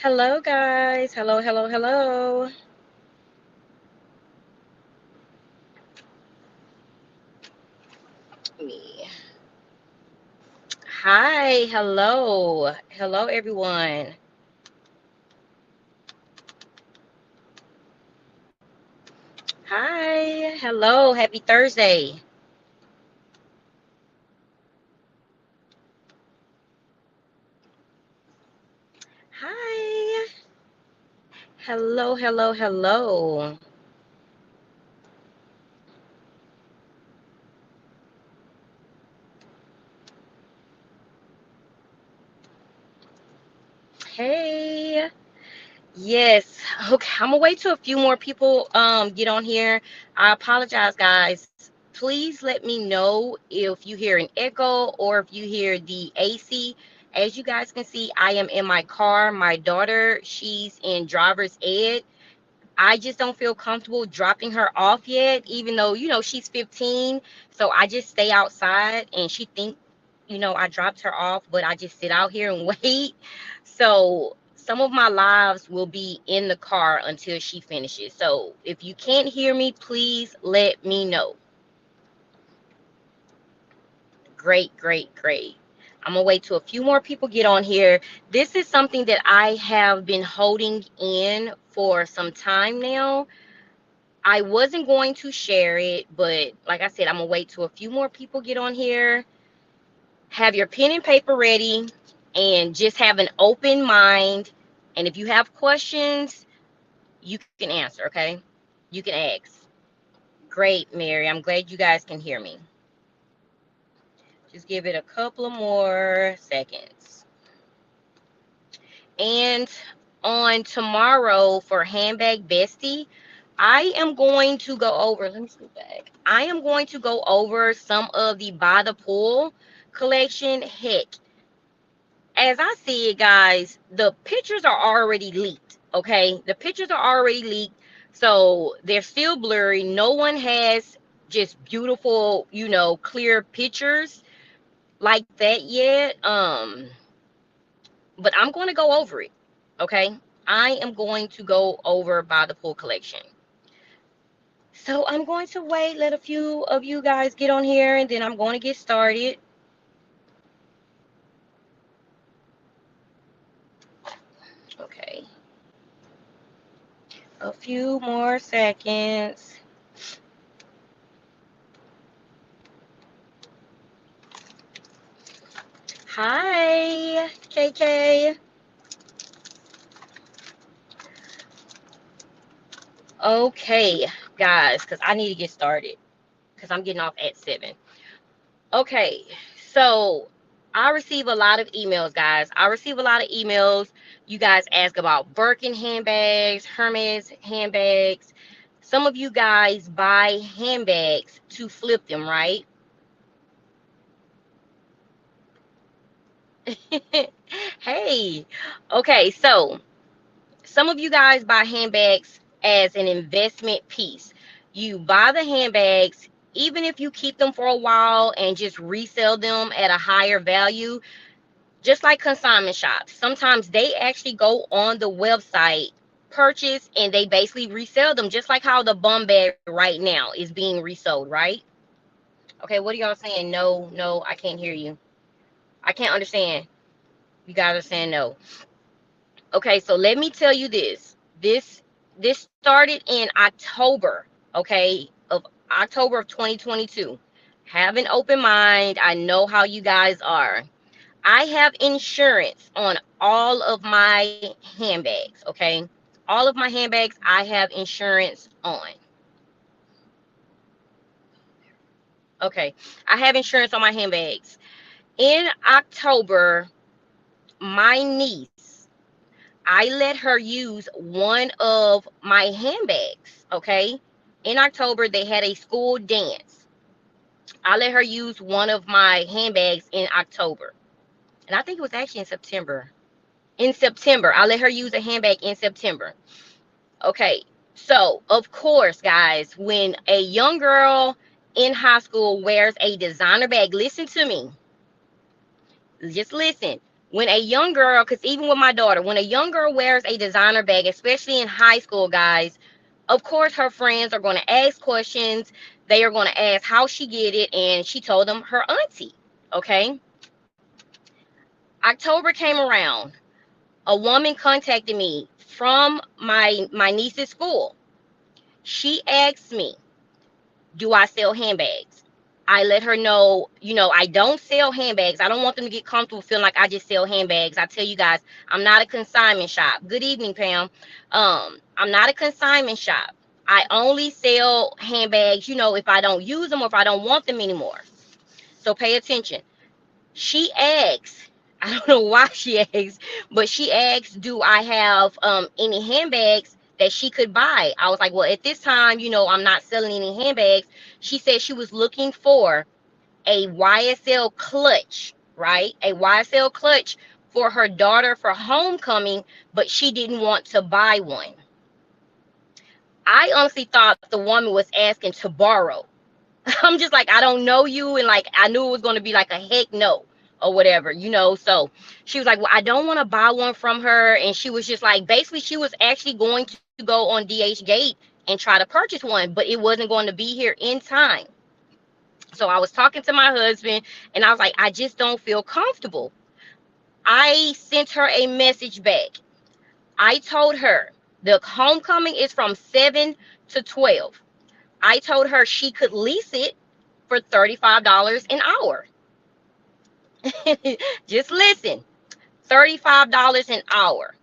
Hello, guys. Hello, hello, hello. Me. Hi. Hello. Hello, everyone. Hi. Hello. Happy Thursday. Hi. Hello, hello, hello. Hey. Yes. Okay. I'm gonna wait till a few more people get on here. I apologize, guys. Please let me know if you hear an echo or if you hear the AC. As you guys can see, I am in my car. My daughter, she's in driver's ed. I just don't feel comfortable dropping her off yet, even though, she's 15. So I just stay outside and she think, I dropped her off, but I just sit out here and wait. So some of my lives will be in the car until she finishes. So if you can't hear me, please let me know. Great, great, great. I'm gonna wait till a few more people get on here. This is something that I have been holding in for some time now. I wasn't going to share it, but like I said, I'm gonna wait till a few more people get on here. Have your pen and paper ready and just have an open mind. And if you have questions, you can answer, okay? You can ask. Great, Mary. I'm glad you guys can hear me. Just give it a couple of more seconds. And on tomorrow for Handbag Bestie, I am going to go over, let me scoot back. I am going to go over some of the By the Pool collection. Heck, as I see it, guys, the pictures are already leaked. Okay, the pictures are already leaked, so they're still blurry. No one has just beautiful, clear pictures like that yet. But I'm going to go over it. Okay, I am going to go over By the Pool collection. So I'm going to wait, let a few of you guys get on here, and then I'm going to get started. Okay, a few more seconds. Hi, KK. Okay, guys, because I need to get started because I'm getting off at 7. Okay, so I receive a lot of emails, guys. I receive a lot of emails. You guys ask about Birkin handbags, Hermes handbags. Some of you guys buy handbags to flip them, right? Hey, okay, so some of you guys buy handbags as an investment piece. You buy the handbags, even if you keep them for a while and just resell them at a higher value, just like consignment shops. Sometimes they actually go on the website, purchase, and they basically resell them, just like how the bum bag right now is being resold, right? Okay, what are y'all saying? No, no, I can't hear you. I can't understand. You guys are saying no. Okay, so let me tell you this. This started in October, okay, of October of 2022. Have an open mind. I know how you guys are. I have insurance on all of my handbags, okay? All of my handbags I have insurance on. Okay. I have insurance on my handbags. In October, my niece, I let her use one of my handbags, okay? In October, they had a school dance. I let her use one of my handbags in October. And I think it was actually in September. In September, I let her use a handbag in September. Okay. So, of course, guys, when a young girl in high school wears a designer bag, listen to me. Just listen. When a young girl, because even with my daughter, when a young girl wears a designer bag, especially in high school, guys, of course her friends are going to ask questions. They are going to ask how she get it, and she told them her auntie. Okay. October came around. A woman contacted me from my niece's school. She asked me, do I sell handbags? I let her know, I don't sell handbags. I don't want them to get comfortable feeling like I just sell handbags. I tell you guys, I'm not a consignment shop. Good evening, Pam. I'm not a consignment shop. I only sell handbags, if I don't use them or if I don't want them anymore. So pay attention. She asks, I don't know why she asks, but she asks, do I have any handbags that she could buy? I was like, well, at this time, I'm not selling any handbags. She said she was looking for a YSL clutch, right? A YSL clutch for her daughter for homecoming, but she didn't want to buy one. I honestly thought the woman was asking to borrow. I'm just like, I don't know you. And like, I knew it was going to be like a heck no or whatever, So she was like, well, I don't want to buy one from her. And she was just like, basically, she was actually going to go on DH Gate and try to purchase one, but it wasn't going to be here in time. So I was talking to my husband and I was like, I just don't feel comfortable. I sent her a message back. I told her the homecoming is from 7 to 12. I told her she could lease it for $35 an hour. Just listen, $35 an hour.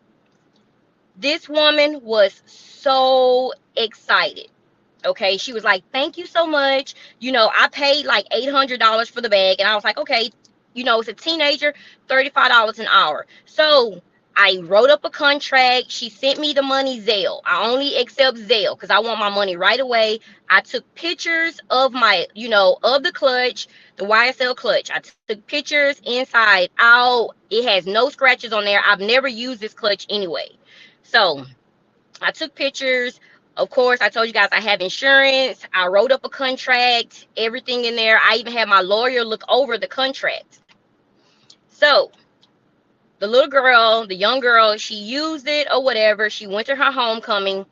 This woman was so excited. Okay, she was like, thank you so much. I paid like $800 for the bag. And I was like, okay, it's a teenager, $35 an hour. So I wrote up a contract. She sent me the money Zelle. I only accept Zelle because I want my money right away. I took pictures of of the clutch, the YSL clutch. I took pictures inside, out. It has no scratches on there. I've never used this clutch anyway. So I took pictures. Of course, I told you guys I have insurance. I wrote up a contract, everything in there. I even had my lawyer look over the contract. So the little girl, the young girl, she used it or whatever. She went to her homecoming.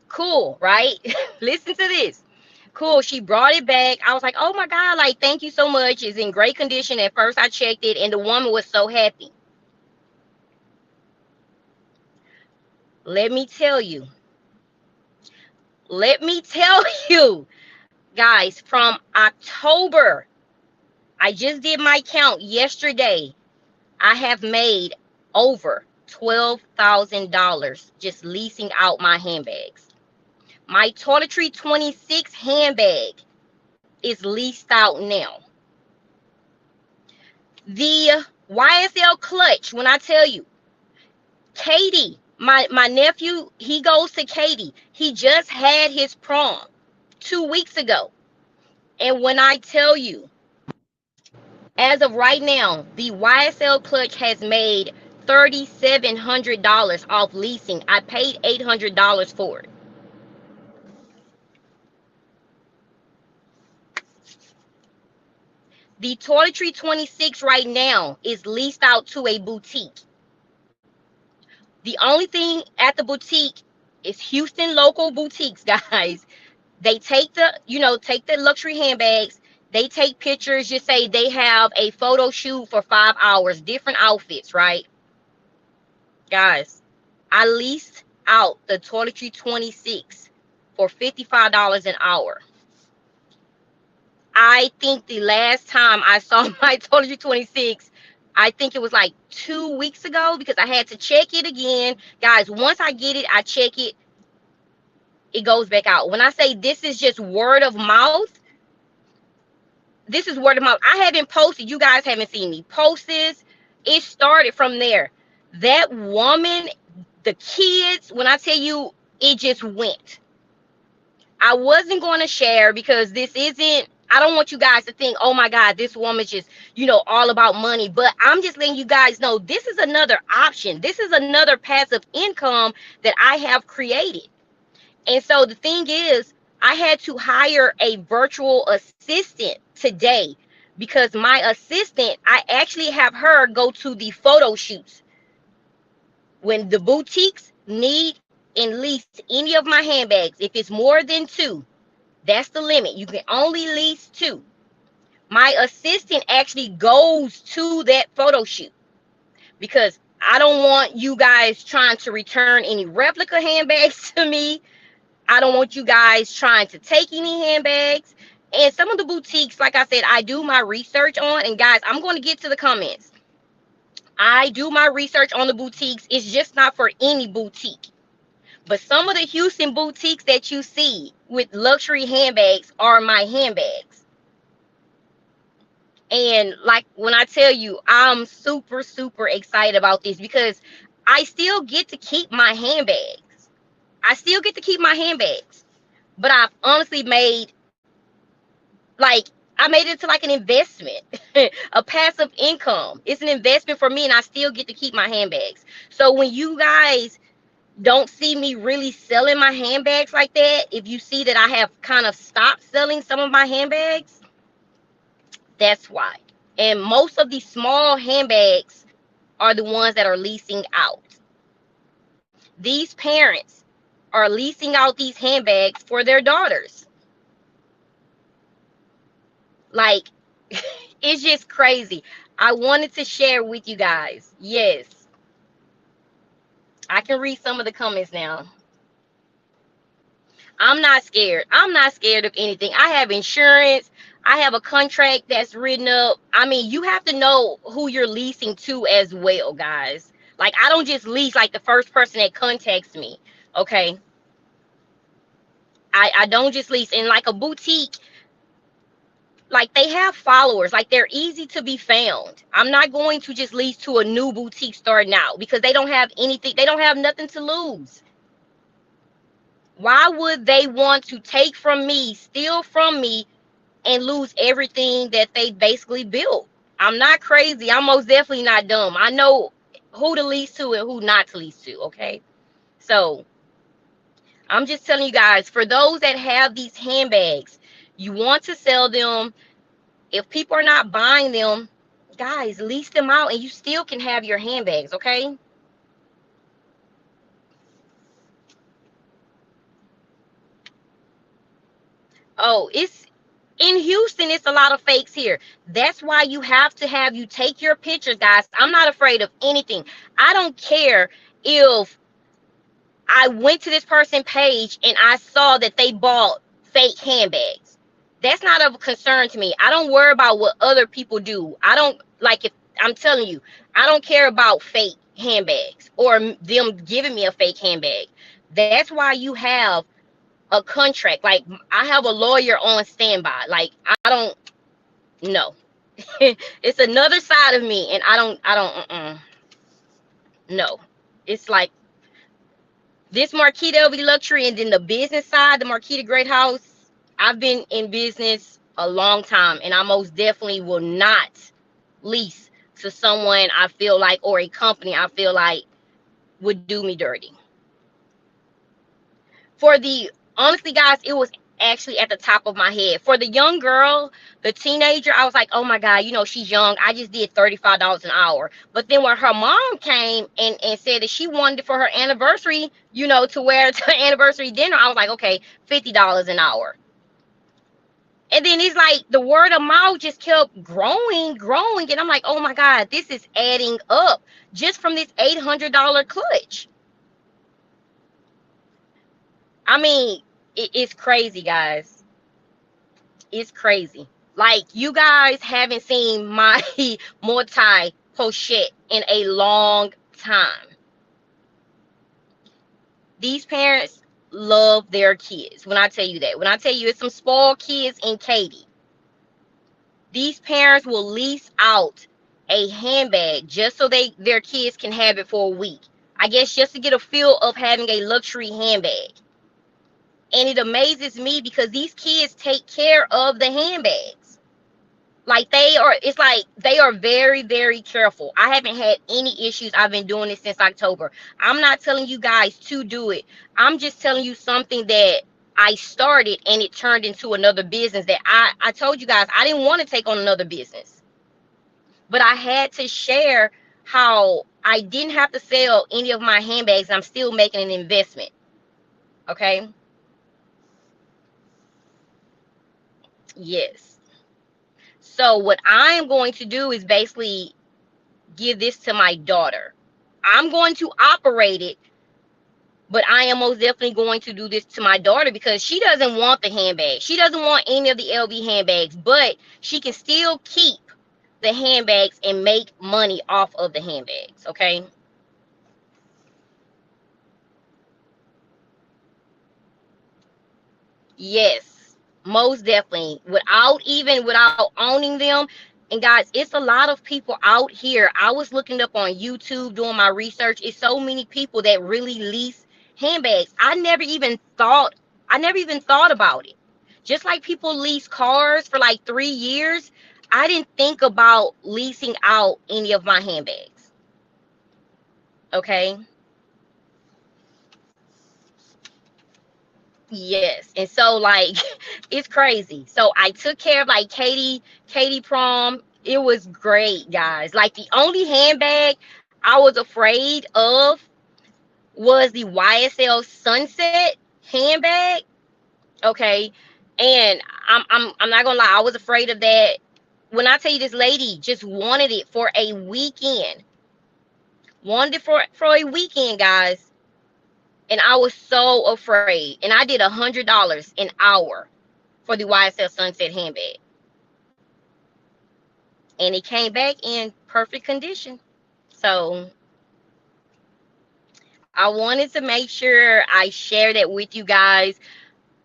Cool, right? Listen to this. Cool. She brought it back. I was like, oh my God, like, thank you so much. It's in great condition. At first, I checked it, and the woman was so happy. Let me tell you. Let me tell you, guys, from October, I just did my count yesterday. I have made over $12,000 just leasing out my handbags. My Toiletry 26 handbag is leased out now. The YSL clutch, when I tell you, Katie, my nephew, he goes to Katie. He just had his prom 2 weeks ago. And when I tell you, as of right now, the YSL clutch has made $3,700 off leasing. I paid $800 for it. The Toiletry 26 right now is leased out to a boutique. The only thing at the boutique is Houston local boutiques, guys. They take the luxury handbags. They take pictures. Just say they have a photo shoot for 5 hours, different outfits, right? Guys, I leased out the Toiletry 26 for $55 an hour. I think the last time I saw my Toiletry 26, I think it was like 2 weeks ago because I had to check it again. Guys, once I get it, I check it, it goes back out. When I say this is just word of mouth, this is word of mouth. I haven't posted. You guys haven't seen me post this. It started from there. That woman, the kids, when I tell you, it just went. I wasn't going to share because I don't want you guys to think, oh my God, this woman's just, all about money. But I'm just letting you guys know this is another option. This is another passive income that I have created. And so the thing is, I had to hire a virtual assistant today. because my assistant, I actually have her go to the photo shoots. When the boutiques need and lease any of my handbags, if it's more than two, that's the limit. You can only lease two. My assistant actually goes to that photo shoot because I don't want you guys trying to return any replica handbags to me. I don't want you guys trying to take any handbags. And some of the boutiques, like I said, I do my research on. And guys, I'm going to get to the comments. I do my research on the boutiques. It's just not for any boutique. But some of the Houston boutiques that you see with luxury handbags are my handbags. And like when I tell you, I'm super, super excited about this because I still get to keep my handbags. I still get to keep my handbags. But I've honestly made, like, I made it to like an investment, a passive income. It's an investment for me, and I still get to keep my handbags. So when you guys don't see me really selling my handbags like that, if you see that I have kind of stopped selling some of my handbags, that's why. And most of these small handbags are the ones that are leasing out. These parents are leasing out these handbags for their daughters. Like, it's just crazy. I wanted to share with you guys. Yes, I can read some of the comments now. I'm not scared. I'm not scared of anything. I have insurance. I have a contract that's written up. I mean, you have to know who you're leasing to as well, guys. Like, I don't just lease like the first person that contacts me. Okay. I don't just lease. In like a boutique, like they have followers, like they're easy to be found. I'm not going to just lease to a new boutique starting out because they don't have anything, they don't have nothing to lose. Why would they want to take from me, steal from me, and lose everything that they basically built? I'm not crazy. I'm most definitely not dumb. I know who to lease to and who not to lease to. Okay, so I'm just telling you guys, for those that have these handbags, you want to sell them. If people are not buying them, guys, lease them out and you still can have your handbags, okay? Oh, it's in Houston, it's a lot of fakes here. That's why you have to have you take your pictures, guys. I'm not afraid of anything. I don't care if I went to this person's page and I saw that they bought fake handbags. That's not of concern to me. I don't worry about what other people do. I don't like, if I'm telling you, I don't care about fake handbags or them giving me a fake handbag. That's why you have a contract. Like, I have a lawyer on standby. Like, I don't know. It's another side of me, and I don't no. It's like this Marquita LV Luxury, and then the business side, the Marquita Great House. I've been in business a long time, and I most definitely will not lease to someone I feel like, or a company I feel like would do me dirty. For the, honestly, guys, it was actually at the top of my head. For the young girl, the teenager, I was like, oh my God, she's young. I just did $35 an hour. But then when her mom came and said that she wanted it for her anniversary, to wear to anniversary dinner, I was like, okay, $50 an hour. And then it's like the word of mouth just kept growing. And I'm like, oh my God, this is adding up just from this $800 clutch. I mean, it's crazy, guys. It's crazy. Like, you guys haven't seen my multi pochette in a long time. These parents love their kids. When I tell you that, when I tell you it's some spoiled kids in Katy, these parents will lease out a handbag just so their kids can have it for a week. I guess just to get a feel of having a luxury handbag. And it amazes me because these kids take care of the handbags. Like, it's like they are very, very careful. I haven't had any issues. I've been doing this since October. I'm not telling you guys to do it. I'm just telling you something that I started and it turned into another business that I told you guys I didn't want to take on another business. But I had to share how I didn't have to sell any of my handbags. I'm still making an investment. Okay. Yes. So what I am going to do is basically give this to my daughter. I'm going to operate it, but I am most definitely going to do this to my daughter because she doesn't want the handbag. She doesn't want any of the LV handbags, but she can still keep the handbags and make money off of the handbags. Okay. Yes, most definitely. Without owning them. And guys, it's a lot of people out here. I was looking up on YouTube doing my research. It's so many people that really lease handbags. I never even thought about it. Just like people lease cars for like 3 years, I didn't think about leasing out any of my handbags. Okay. Yes. And so like it's crazy. So I took care of like Katie prom. It was great, guys. Like the only handbag I was afraid of was the YSL Sunset handbag. Okay. And I'm not gonna lie, I was afraid of that. When I tell you this lady just wanted it for a weekend. Wanted it for a weekend, guys. And I was so afraid. And I did $100 an hour for the YSL Sunset handbag. And it came back in perfect condition. So I wanted to make sure I share that with you guys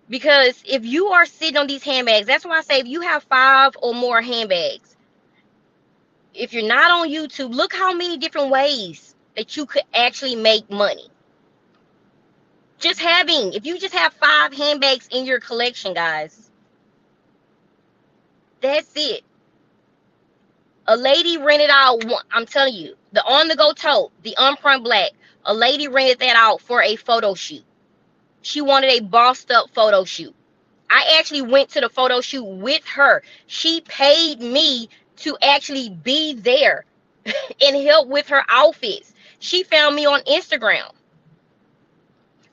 because if you are sitting on these handbags, that's why I say if you have 5 or more handbags, if you're not on YouTube, look how many different ways that you could actually make money. If you just have 5 handbags in your collection, guys, that's it. A lady rented out one, I'm telling you, the on the go tote, the unprint black. A lady rented that out for a photo shoot. She wanted a bossed up photo shoot. I actually went to the photo shoot with her. She paid me to actually be there and help with her outfits. She found me on Instagram.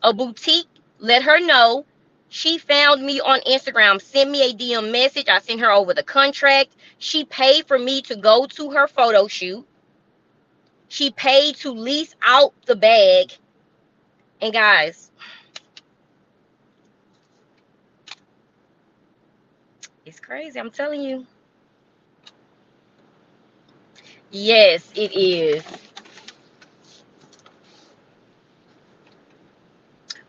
A boutique let her know. She found me on Instagram, sent me a DM message. I sent her over the contract. She paid for me to go to her photo shoot. She paid to lease out the bag. And guys, it's crazy. I'm telling you. Yes, it is.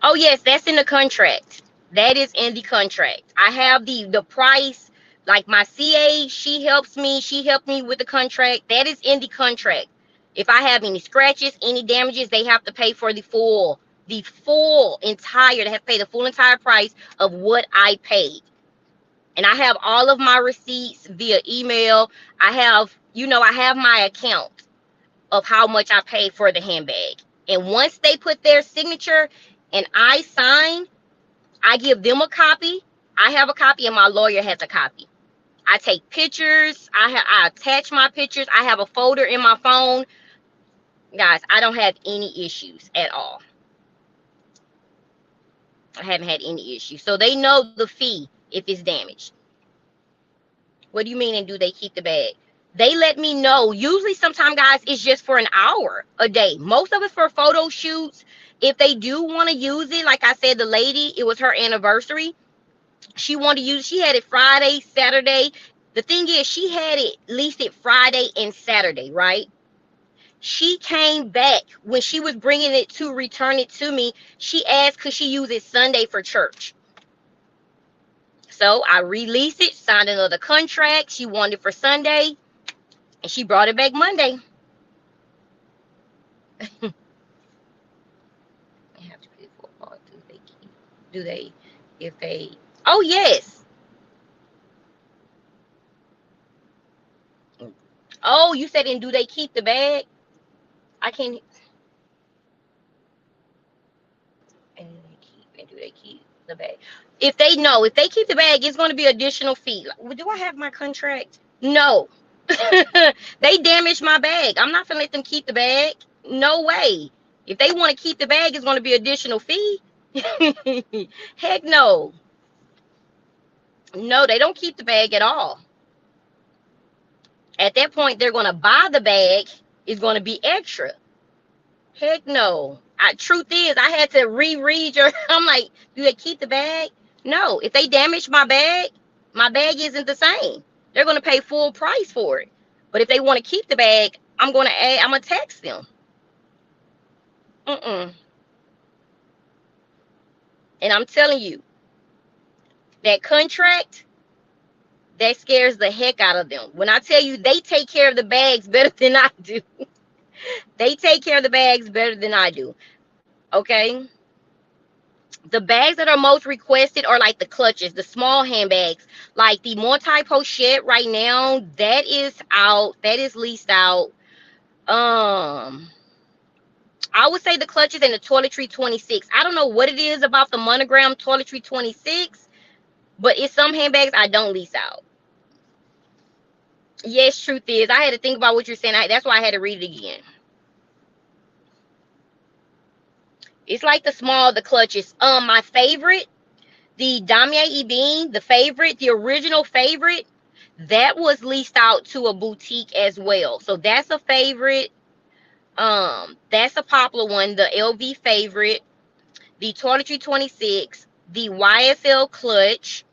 Oh, yes, that's in the contract. That is in the contract. I have the price. Like my CA, she helps me. She helped me with the contract. That is in the contract. If I have any scratches, any damages, they have to pay for the full entire, they have to pay the full entire price of what I paid. And I have all of my receipts via email. I have my account of how much I paid for the handbag. And once they put their signature and I sign, I give them a copy. I have a copy and my lawyer has a copy. I take pictures. I attach my pictures. I have a folder in my phone. Guys, I don't have any issues at all. I haven't had any issues. So they know the fee if it's damaged. What do you mean, and do they keep the bag? They let me know. Usually, sometimes, guys, it's just for an hour a day. Most of it's for photo shoots. If they do want to use it, like I said, the lady, it was her anniversary. She wanted to use it. She had it Friday, Saturday. The thing is, she had it leased it Friday and Saturday, right? She came back when she was bringing it to return it to me. She asked, could she use it Sunday for church? So I released it, signed another contract. She wanted it for Sunday, and she brought it back Monday. I have to pay for a part. Do they, if they, oh, yes. Oh, you said, and do they keep the bag? I can't, and do they keep the bag? If they keep the bag, it's going to be additional fee. Like, well, do I have my contract? No. They damaged my bag. I'm not gonna let them keep the bag. No way. If they want to keep the bag, it's going to be additional fee. Heck no. No, they don't keep the bag at all. At that point, they're going to buy the bag. It's going to be extra. Heck no. Truth is, I had to reread your. I'm like, do they keep the bag? No. If they damage my bag isn't the same. They're going to pay full price for it. But if they want to keep the bag, I'm going to text them. And I'm telling you, that contract, that scares the heck out of them. When I tell you, they take care of the bags better than I do. They take care of the bags better than I do. Okay? The bags that are most requested are like the clutches, the small handbags, like the multi-pochette right now. That is out. That is leased out. I would say the clutches and the toiletry 26. I don't know what it is about the monogram toiletry 26, but it's some handbags I don't lease out. Yes, truth is, I had to think about what you're saying. That's why I had to read it again. It's like the clutches. My favorite, the Damier Ebene, the original favorite, that was leased out to a boutique as well. So that's a favorite. That's a popular one. The LV favorite, the toiletry 26, the YSL clutch.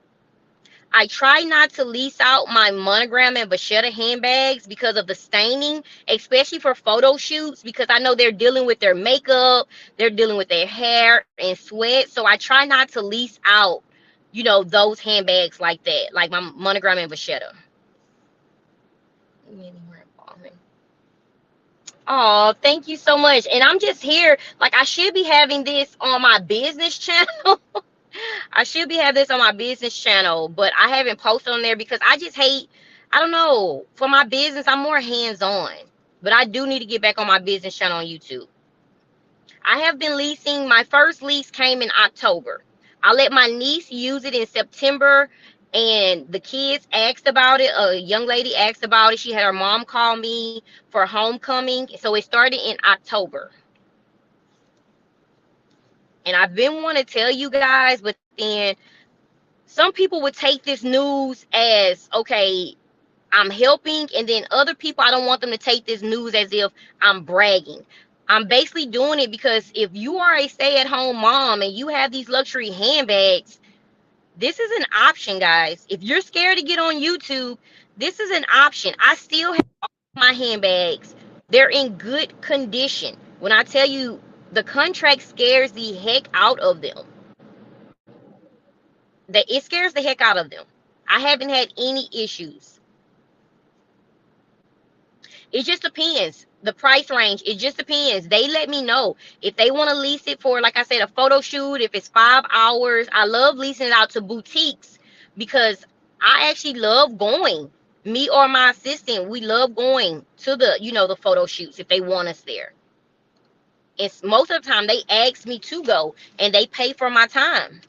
I try not to lease out my monogram and vachetta handbags because of the staining, especially for photo shoots, because I know they're dealing with their makeup, they're dealing with their hair and sweat. So I try not to lease out, those handbags like that, like my monogram and vachetta. Oh, thank you so much. And I'm just here, like I should be having this on my business channel. I should be having this on my business channel, but I haven't posted on there because I just hate, I don't know, for my business, I'm more hands-on. But I do need to get back on my business channel on YouTube. I have been leasing. My first lease came in October. I let my niece use it in September, and the kids asked about it. A young lady asked about it. She had her mom call me for homecoming. So it started in October. And I've been wanting to tell you guys, but then some people would take this news as, okay, I'm helping, and then other people, I don't want them to take this news as if I'm bragging. I'm basically doing it because if you are a stay-at-home mom and you have these luxury handbags, this is an option, guys. If you're scared to get on YouTube, this is an option. I still have my handbags. They're in good condition. When I tell you, the contract scares the heck out of them. It scares the heck out of them. I haven't had any issues. It just depends. The price range, it just depends. They let me know if they want to lease it for, like I said, a photo shoot. If it's 5 hours, I love leasing it out to boutiques because I actually love going. Me or my assistant, we love going to the photo shoots if they want us there. It's most of the time they ask me to go and they pay for my time.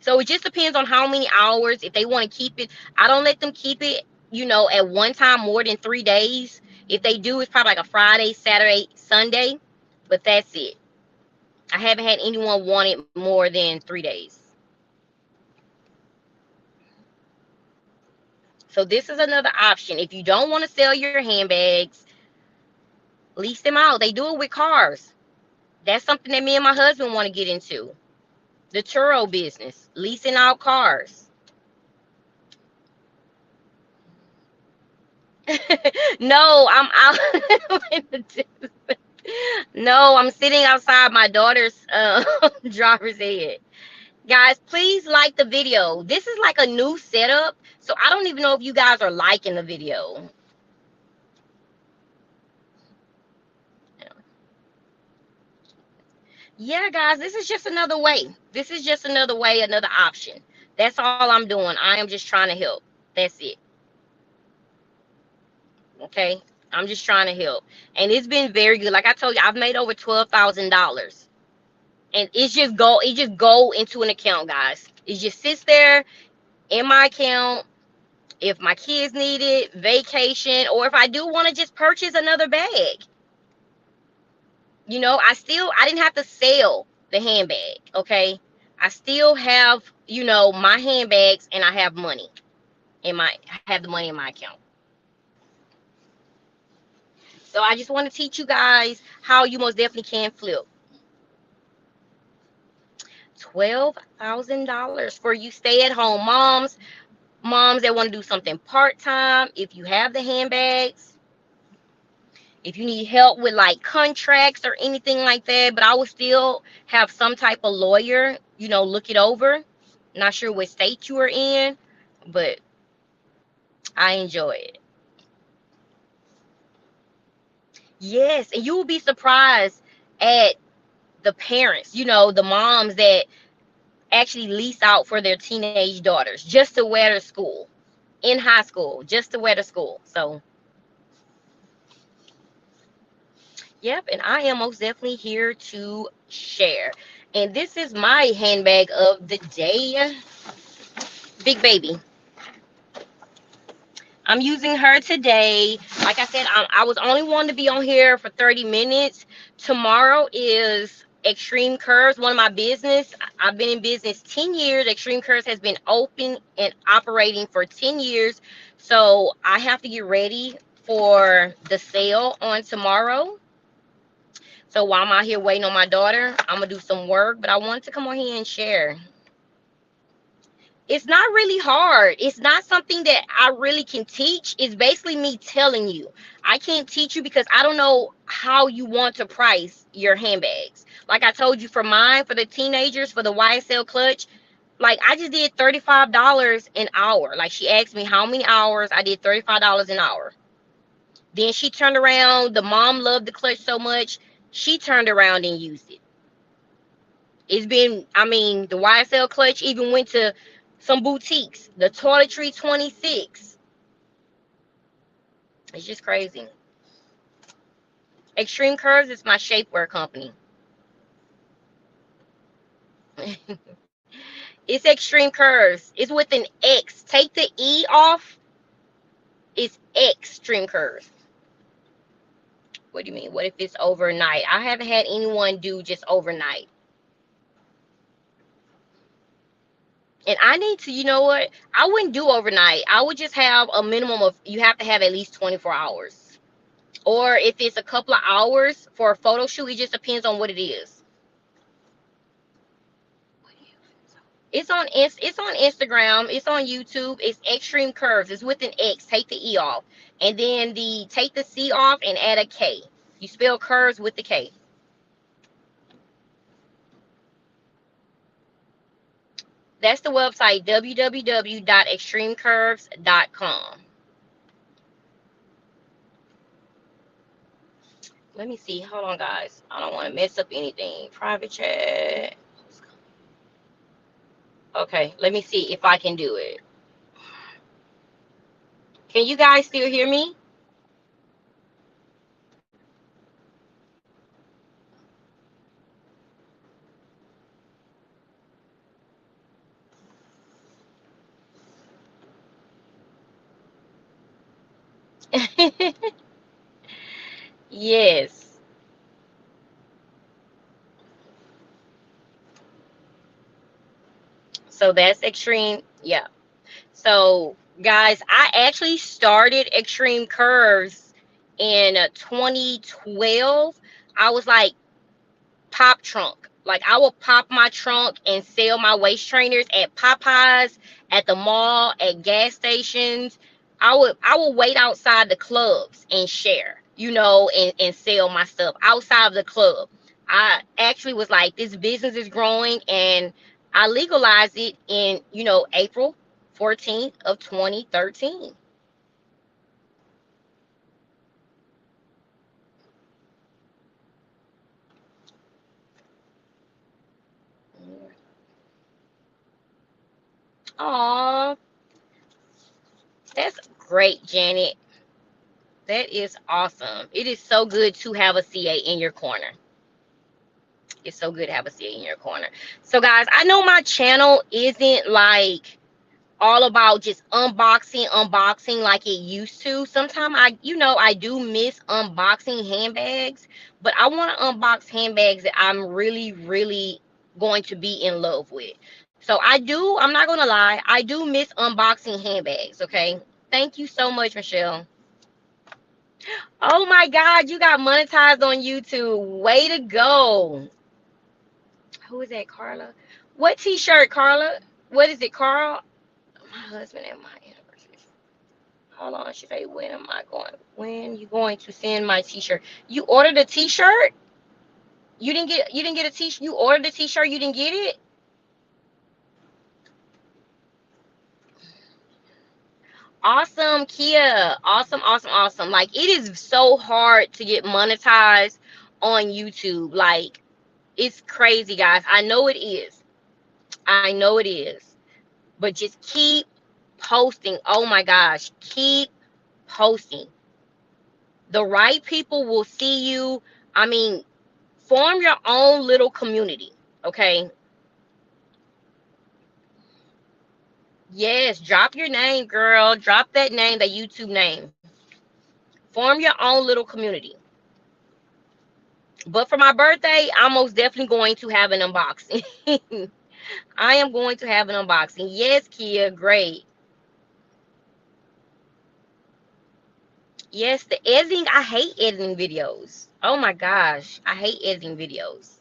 So it just depends on how many hours. If they want to keep it, I don't let them keep it, at one time more than 3 days. If they do, it's probably like a Friday, Saturday, Sunday, but that's it. I haven't had anyone want it more than 3 days. So this is another option. If you don't want to sell your handbags, lease them out. They do it with cars. That's something that me and my husband want to get into. The Turo business, leasing out cars. No, I'm out. No, I'm sitting outside my daughter's driver's ed. Guys, please like the video. This is like a new setup, so I don't even know if you guys are liking the video. Yeah, guys, this is just another way. This is just another way, another option. That's all I'm doing. I am just trying to help. That's it. Okay? I'm just trying to help. And it's been very good. Like I told you, I've made over $12,000. And it just go into an account, guys. It just sits there in my account. If my kids need it, vacation, or if I do want to just purchase another bag, I didn't have to sell the handbag. Okay. I still have, my handbags, and I have money I have the money in my account. So I just want to teach you guys how you most definitely can flip $12,000 for you stay at home moms that want to do something part-time. If you have the handbags, if you need help with like contracts or anything like that, but I would still have some type of lawyer, look it over. Not sure what state you are in, but I enjoy it. Yes, and you will be surprised at the parents, the moms that actually lease out for their teenage daughters just to wear to school, in high school, just to wear to school. So, yep, and I am most definitely here to share. And this is my handbag of the day, Big Baby. I'm using her today. Like I said, I was only wanting to be on here for 30 minutes. Tomorrow is Extreme Curves, one of my business. I've been in business 10 years. Extreme Curves has been open and operating for 10 years. So I have to get ready for the sale on tomorrow. So while I'm out here waiting on my daughter, I'm going to do some work. But I wanted to come on here and share. It's not really hard. It's not something that I really can teach. It's basically me telling you. I can't teach you because I don't know how you want to price your handbags. Like I told you, for mine, for the teenagers, for the YSL clutch, like I just did $35 an hour. Like she asked me how many hours, I did $35 an hour. Then she turned around. The mom loved the clutch so much, she turned around and used it. It's been, the YSL clutch even went to some boutiques. The Toiletry 26. It's just crazy. Extreme Curves is my shapewear company. It's Extreme Curves. It's with an X. Take the E off. It's Extreme Curves. What do you mean? What if it's overnight? I haven't had anyone do just overnight. And I need to, you know what? I wouldn't do overnight. I would just have a minimum of, you have to have at least 24 hours. Or if it's a couple of hours for a photo shoot, it just depends on what it is. It's on Instagram, it's on YouTube, it's Extreme Curves. It's with an X. Take the E off. And then take the C off and add a K. You spell curves with the K. That's the website, www.extremecurves.com. Let me see. Hold on, guys. I don't want to mess up anything. Private chat. Okay, let me see if I can do it. Can you guys still hear me? Yes. So that's Extreme. Yeah. So, guys, I actually started Extreme Curves in 2012. I was like, pop trunk. Like, I will pop my trunk and sell my waist trainers at Popeyes, at the mall, at gas stations. I would wait outside the clubs and share, and sell my stuff outside of the club. I actually was like, this business is growing, and I legalized it in, April 14th of 2013. Aw, that's great, Janet. That is awesome. It is so good to have a CA in your corner. It's so good to have a seat in your corner. So guys, I know my channel isn't like all about just unboxing like it used to. Sometimes I do miss unboxing handbags, but I want to unbox handbags that I'm really, really going to be in love with. So I'm not gonna lie, I do miss unboxing handbags, okay? Thank you so much, Michelle. Oh my God, you got monetized on YouTube. Way to go. Who is that, Carla? What t-shirt, Carla? What is it, Carl? My husband and my anniversary. Hold on, she say, when am I going? When you going to send my t-shirt? You ordered a t-shirt? You didn't get a t-shirt. You ordered a t-shirt, you didn't get it? Awesome, Kia. Awesome, awesome, awesome. Like it is so hard to get monetized on YouTube. Like it's crazy, guys. I know it is. I know it is. But just keep posting. Oh my gosh. Keep posting. The right people will see you. I mean, form your own little community. Okay. Yes, drop your name, girl. Drop that name, that YouTube name. Form your own little community. But for my birthday, I'm most definitely going to have an unboxing. I am going to have an unboxing. Yes, Kia, great. Yes, the editing, I hate editing videos. Oh my gosh, I hate editing videos.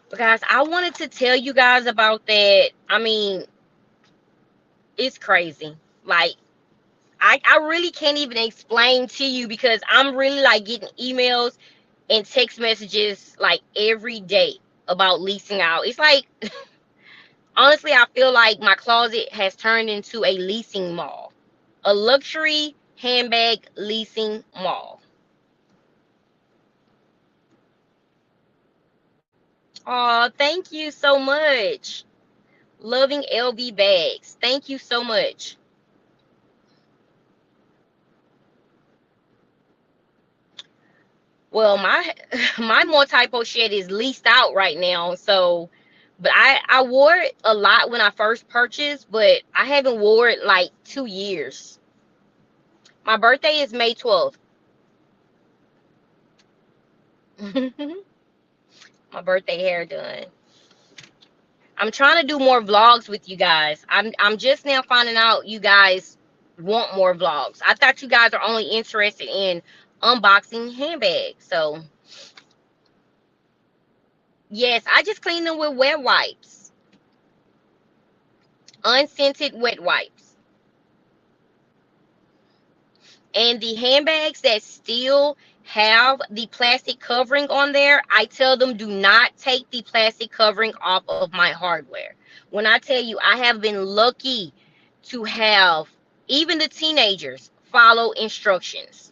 But guys, I wanted to tell you guys about that. I mean, it's crazy. Like, I really can't even explain to you because I'm really like getting emails and text messages like every day about leasing out. It's like, honestly, I feel like my closet has turned into a leasing mall, a luxury handbag leasing mall. Oh, thank you so much. Loving LV bags. Thank you so much. Well, my my multi-pochette is leased out right now, so but I wore it a lot when I first purchased, but I haven't wore it like 2 years. My birthday is May 12th. My birthday hair done. I'm trying to do more vlogs with you guys. I'm just now finding out you guys want more vlogs. I thought you guys are only interested in unboxing handbags. So yes, I just clean them with wet wipes, unscented wet wipes. And the handbags that still have the plastic covering on there, I tell them do not take the plastic covering off of my hardware. When I tell you, I have been lucky to have even the teenagers follow instructions.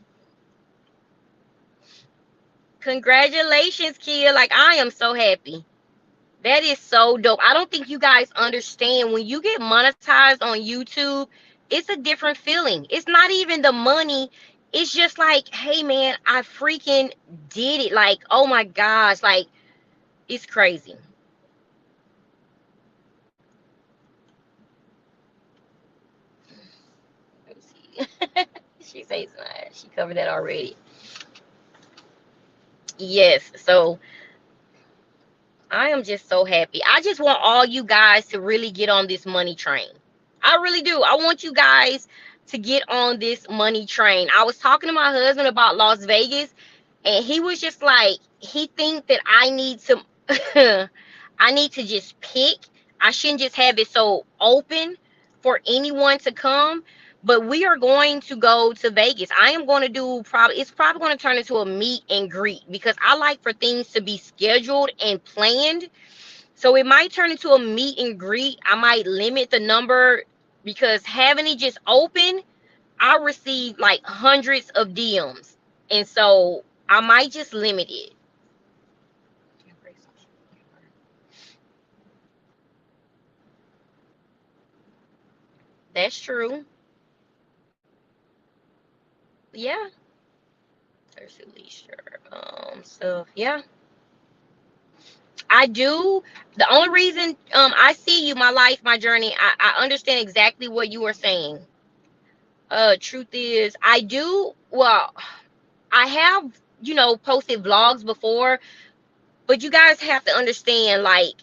Congratulations, Kia. Like, I am so happy. That is so dope. I don't think you guys understand when you get monetized on YouTube, it's a different feeling. It's not even the money. It's just like, hey man, I freaking did it. Like, oh my gosh, like it's crazy. Let me see. She says not. She covered that already. Yes. So I am just so happy. I just want all you guys to really get on this money train. I really do. I want you guys to get on this money train. I was talking to my husband about Las Vegas, and he was just like, he think that I need to I need to just pick. I shouldn't just have it so open for anyone to come. But we are going to go to Vegas. I am going to do it's probably going to turn into a meet and greet because I like for things to be scheduled and planned. So it might turn into a meet and greet. I might limit the number because having it just open, I receive like hundreds of DMs. And so I might just limit it. That's true. Yeah, others who lease your stuff. Yeah, I do. The only reason I see you, my life, my journey, I understand exactly what you were saying. Truth is, I do. Well, I have, posted vlogs before, but you guys have to understand, like,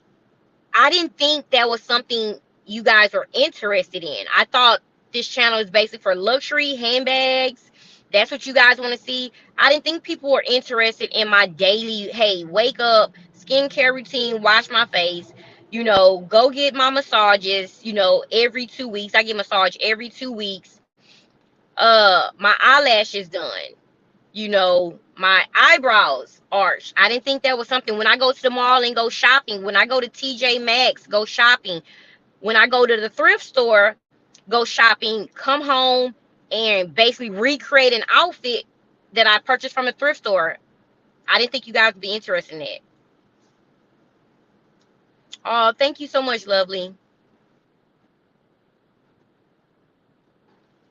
I didn't think that was something you guys are interested in. I thought this channel is basically for luxury handbags. That's what you guys want to see. I didn't think people were interested in my daily, hey, wake up, skincare routine, wash my face, go get my massages, every 2 weeks. I get massage every 2 weeks. My eyelashes done, my eyebrows arched. I didn't think that was something. When I go to the mall and go shopping, when I go to TJ Maxx, go shopping, when I go to the thrift store, go shopping, come home and basically recreate an outfit that I purchased from a thrift store. I didn't think you guys would be interested in that. Oh, thank you so much, lovely.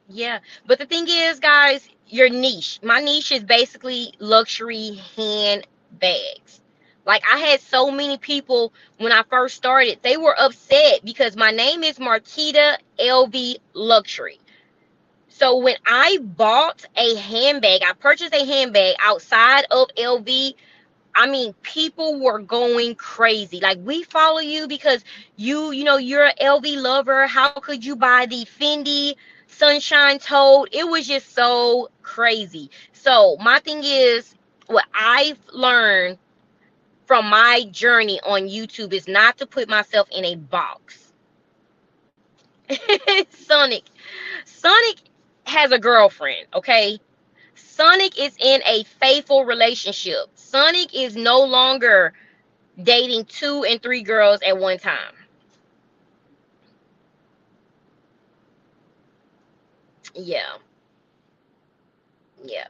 Yeah, but the thing is, guys, your niche. My niche is basically luxury handbags. Like, I had so many people when I first started, they were upset because my name is Marquita LV Luxury. So when I bought a handbag, I purchased a handbag outside of LV. I mean, people were going crazy. Like, we follow you because you're an LV lover. How could you buy the Fendi Sunshine Toad? It was just so crazy. So my thing is, what I've learned from my journey on YouTube is not to put myself in a box. Sonic. Sonic has a girlfriend, okay? Sonic is in a faithful relationship. Sonic is no longer dating 2 and 3 girls at one time. Yeah, yeah.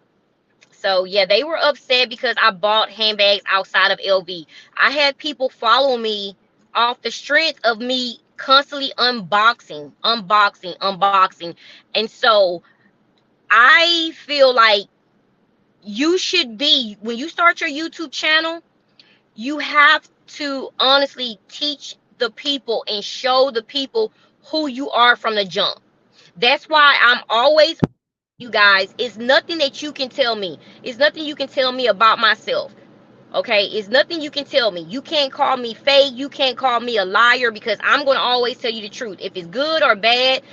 So yeah, they were upset because I bought handbags outside of LV. I had people follow me off the strength of me constantly unboxing. And so I feel like you should be, when you start your YouTube channel, you have to honestly teach the people and show the people who you are from the jump. That's why I'm always, you guys, it's nothing that you can tell me. It's nothing you can tell me about myself. Okay, it's nothing you can tell me. You can't call me fake. You can't call me a liar, because I'm going to always tell you the truth. If it's good or bad,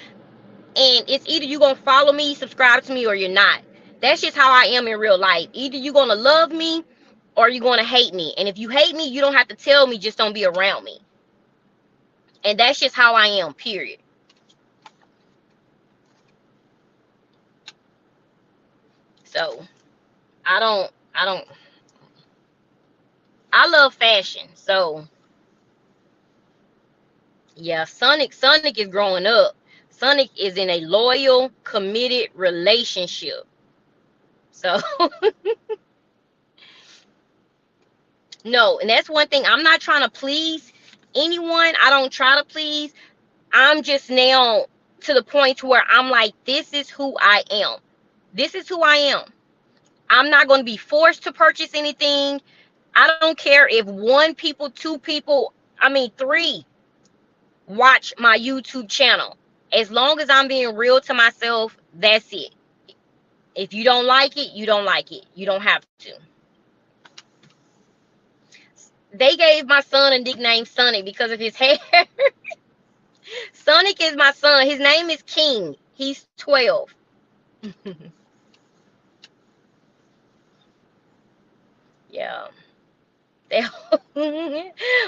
and it's either you're going to follow me, subscribe to me, or you're not. That's just how I am in real life. Either you're going to love me or you're going to hate me. And if you hate me, you don't have to tell me, just don't be around me. And that's just how I am, period. So I don't I love fashion. So yeah, Sonic is growing up. Sonic is in a loyal, committed relationship. So no, and that's one thing. I'm not trying to please anyone. I don't try to please. I'm just now to the point to where I'm like, this is who I am. This is who I am. I'm not going to be forced to purchase anything. I don't care if 1 people, 2 people, I mean 3 watch my YouTube channel. As long as I'm being real to myself, that's it. If you don't like it, you don't like it. You don't have to. They gave my son a nickname Sonic because of his hair. Sonic is my son. His name is King. He's 12. Yeah. They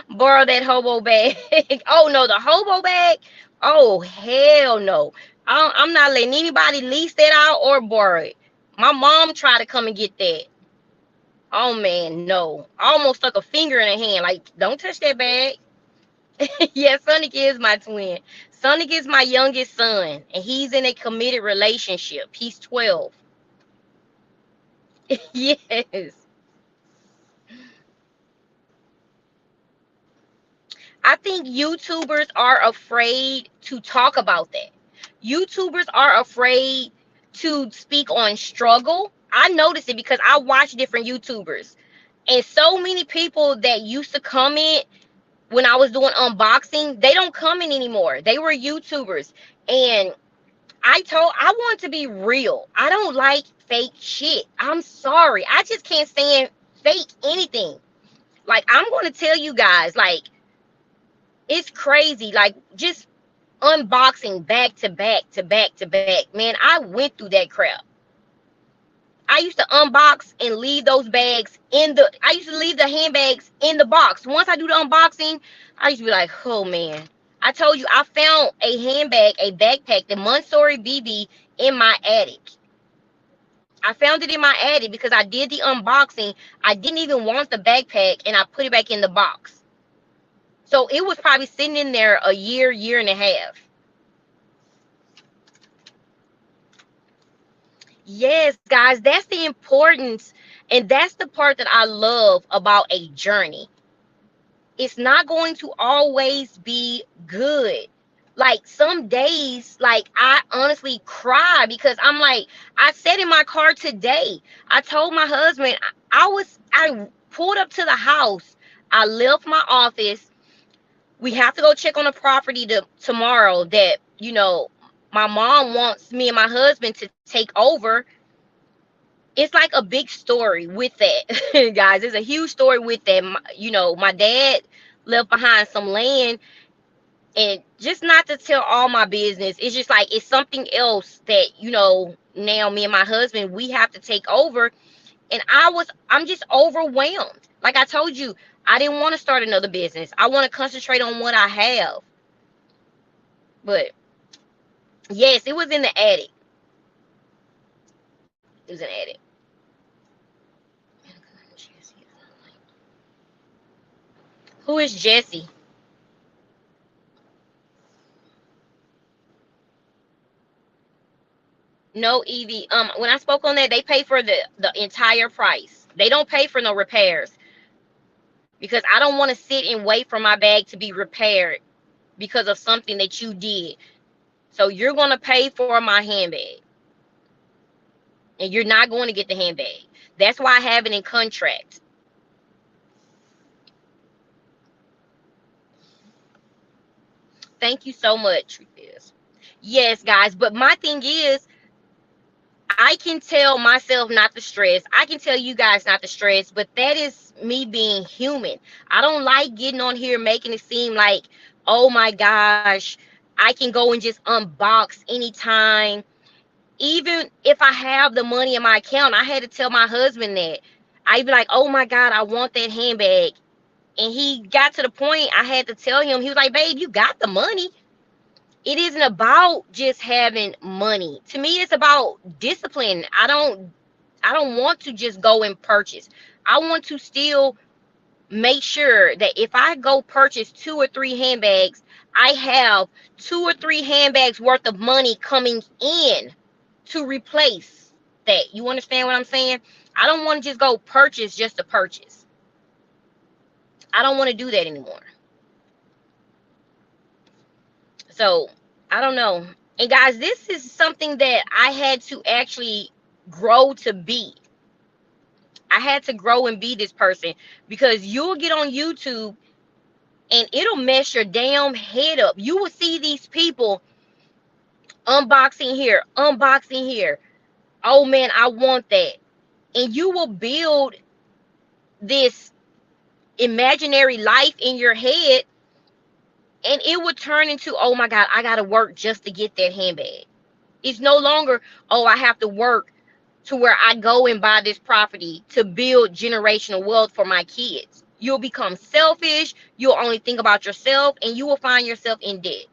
borrow that hobo bag. Oh no, the hobo bag. Oh hell no. I'm not letting anybody lease that out or borrow it. My mom tried to come and get that. Oh man, no. I almost stuck a finger in her hand. Like, don't touch that bag. Yeah, Sonic is my twin. Sonic is my youngest son, and he's in a committed relationship. He's 12. Yes. I think YouTubers are afraid to talk about that. YouTubers are afraid to speak on struggle. I noticed it because I watch different YouTubers, and so many people that used to comment when I was doing unboxing, they don't comment anymore. They were YouTubers, and I want to be real. I don't like fake shit. I'm sorry. I just can't stand fake anything. Like, I'm going to tell you guys, like, it's crazy. Like, just unboxing back to back to back to back. Man, I went through that crap. I used to unbox and leave those bags I used to leave the handbags in the box. Once I do the unboxing, I used to be like, oh man. I told you I found a handbag, a backpack, the Monterey BB in my attic. I found it in my attic because I did the unboxing. I didn't even want the backpack, and I put it back in the box. So it was probably sitting in there a year, year and a half. Yes, guys, that's the importance. And that's the part that I love about a journey. It's not going to always be good. Like, some days, like, I honestly cry because I'm like, I said in my car today, I told my husband, I pulled up to the house. I left my office. We have to go check on a property tomorrow that, my mom wants me and my husband to take over. It's like a big story with that. Guys, there's a huge story with that. My dad left behind some land, and just not to tell all my business, it's just like, it's something else that, now me and my husband, we have to take over. And I'm just overwhelmed. Like I told you, I didn't want to start another business. I want to concentrate on what I have. But yes, it was in the attic. It was in the attic. Who is Jesse? No, Evie. When I spoke on that, they pay for the entire price. They don't pay for no repairs, because I don't want to sit and wait for my bag to be repaired because of something that you did. So you're going to pay for my handbag, and you're not going to get the handbag. That's why I have it in contract. Thank you so much. Yes, guys. But my thing is, I can tell myself not to stress. I can tell you guys not to stress, but that is me being human. I don't like getting on here making it seem like, oh my gosh, I can go and just unbox anytime. Even if I have the money in my account, I had to tell my husband that. I'd be like, oh my God, I want that handbag. And he got to the point I had to tell him, he was like, babe, you got the money. It isn't about just having money. To me, it's about discipline. I don't want to just go and purchase. I want to still make sure that if I go purchase 2 or 3 handbags, I have 2 or 3 handbags worth of money coming in to replace that. You understand what I'm saying? I don't want to just go purchase just to purchase. I don't want to do that anymore. So I don't know. And guys, this is something that I had to actually grow to be. I had to grow and be this person, because you'll get on YouTube and it'll mess your damn head up. You will see these people unboxing here, unboxing here. Oh man, I want that. And you will build this imaginary life in your head, and it would turn into, oh my God, I got to work just to get that handbag. It's no longer, oh, I have to work to where I go and buy this property to build generational wealth for my kids. You'll become selfish. You'll only think about yourself, and you will find yourself in debt.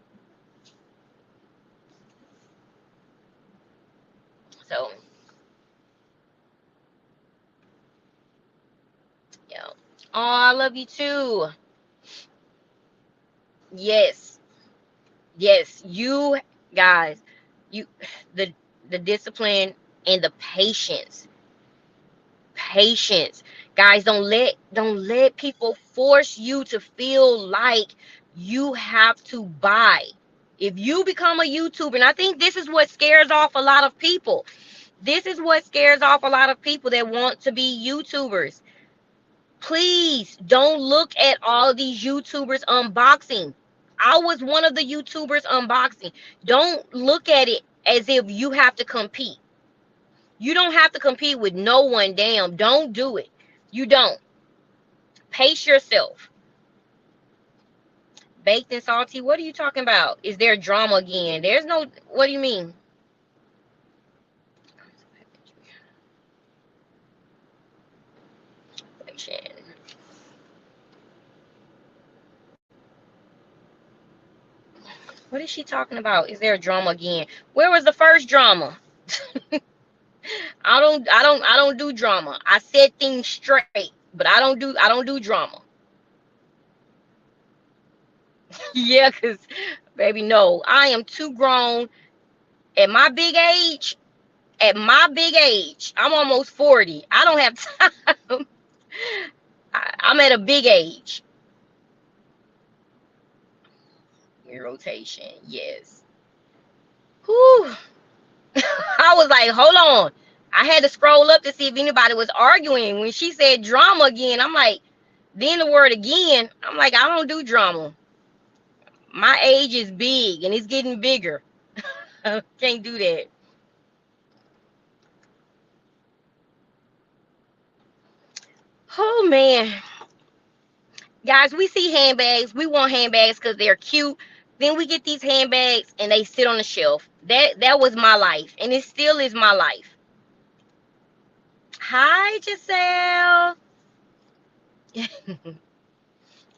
So, yeah. Oh, I love you too. Yes. Yes. You guys, you the the discipline and the patience. Patience. Guys, don't let people force you to feel like you have to buy. If you become a YouTuber, and I think this is what scares off a lot of people, This is what scares off a lot of people that want to be YouTubers. Please don't look at all these YouTubers unboxing. I was one of the YouTubers unboxing. Don't look at it as if you have to compete. You don't have to compete with no one. Damn, don't do it. You don't. Pace yourself. Baked and salty. What are you talking about? Is there drama again? There's no. What do you mean? What is she talking about? Is there drama again? Where was the first drama? I don't do drama. I said things straight, but I don't do drama. Yeah, cause baby, no, I am too grown at my big age. At my big age, I'm almost 40. I don't have time. I'm at a big age. Rotation, yes. Whew. I was like, hold on. I had to scroll up to see if anybody was arguing. When she said drama again, I'm like, then the word again, I'm like, I don't do drama. My age is big and it's getting bigger. Can't do that. Oh man. Guys, we see handbags. We want handbags because they're cute. Then we get these handbags and they sit on the shelf. That was my life. And it still is my life. Hi, Giselle.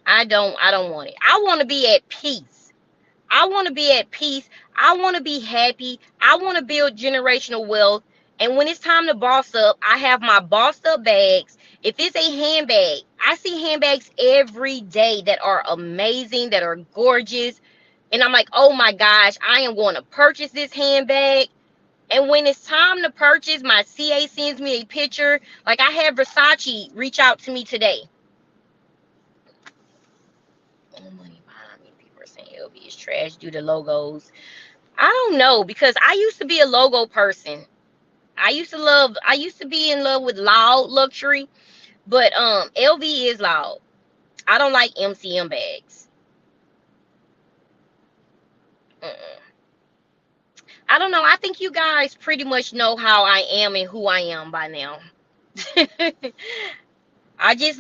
I don't want it. I want to be at peace. I want to be at peace. I want to be happy. I want to build generational wealth. And when it's time to boss up, I have my bossed up bags. If it's a handbag, I see handbags every day that are amazing, that are gorgeous. And I'm like, oh my gosh, I am going to purchase this handbag. And when it's time to purchase, my CA sends me a picture. Like I had Versace reach out to me today. Oh, money behind me. People are saying LV is trash due to logos. I don't know because I used to be a logo person. I used to be in love with loud luxury, but LV is loud. I don't like MCM bags. Mm-mm. I don't know. I think you guys pretty much know how I am and who I am by now. I just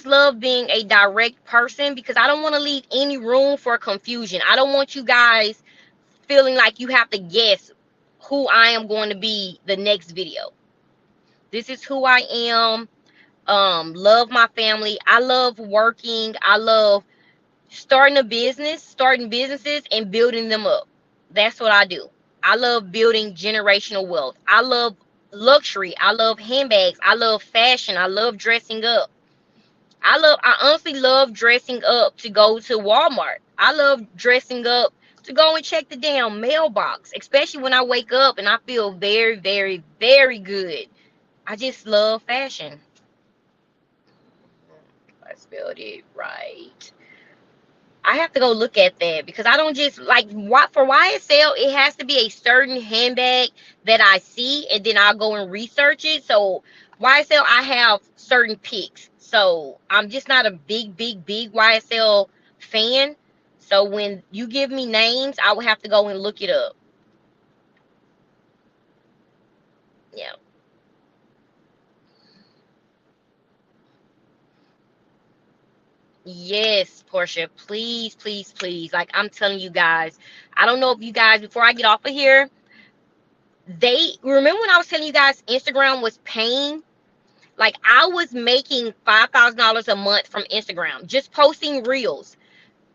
love being a direct person because I don't want to leave any room for confusion. I don't want you guys feeling like you have to guess who I am going to be the next video. This is who I am. Love my family. I love working. I love starting businesses and building them up. That's what I do. I love building generational wealth. I love luxury. I love handbags. I love fashion. I love dressing up. I honestly love dressing up to go to Walmart. I love dressing up to go and check the damn mailbox, especially when I wake up and I feel very, very, very good. I just love fashion. I spelled it right. I have to go look at that because I don't just like what for YSL, it has to be a certain handbag that I see and then I'll go and research it. So YSL, I have certain picks. So I'm just not a big, big, big YSL fan. So when you give me names, I will have to go and look it up. Yeah. Yes, Portia, please, please, please. Like I'm telling you guys, I don't know if you guys, before I get off of here, they remember when I was telling you guys Instagram was paying. Like I was making $5,000 a month from Instagram, just posting reels.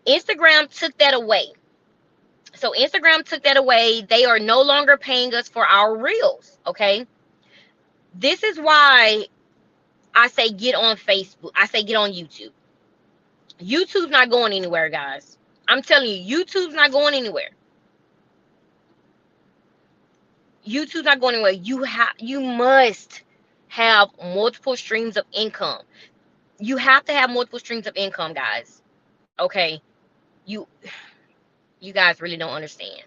Instagram took that away. So Instagram took that away. They are no longer paying us for our reels. Okay. This is why I say get on Facebook. I say get on YouTube. YouTube's not going anywhere, guys. I'm telling you, YouTube's not going anywhere. YouTube's not going anywhere. You must have multiple streams of income. You have to have multiple streams of income, guys. Okay. You you guys really don't understand.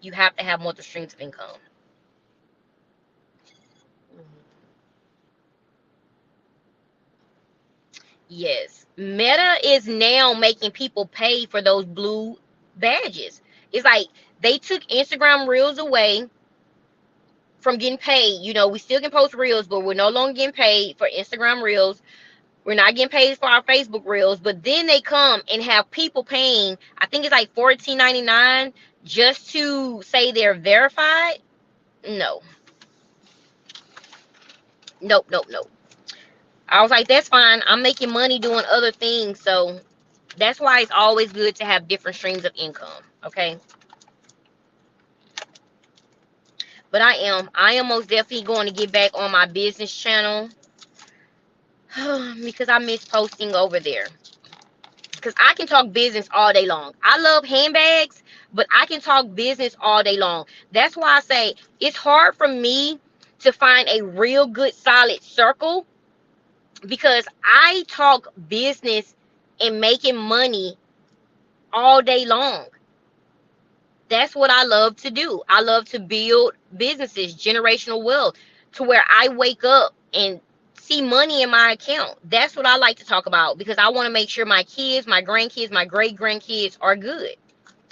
You have to have multiple streams of income. Yes. Meta is now making people pay for those blue badges. It's like they took Instagram Reels away from getting paid. You know, we still can post Reels, but we're no longer getting paid for Instagram Reels. We're not getting paid for our Facebook Reels. But then they come and have people paying, I think it's like $14.99 just to say they're verified. No. Nope, nope, nope. I was like, that's fine. I'm making money doing other things. So that's why it's always good to have different streams of income. Okay. But I am most definitely going to get back on my business channel because I miss posting over there. Because I can talk business all day long. I love handbags, but I can talk business all day long. That's why I say it's hard for me to find a real good solid circle, because I talk business and making money all day long. That's what I love to do. I love to build businesses, generational wealth, to where I wake up and see money in my account. That's what I like to talk about, because I want to make sure my kids, my grandkids, my great grandkids are good.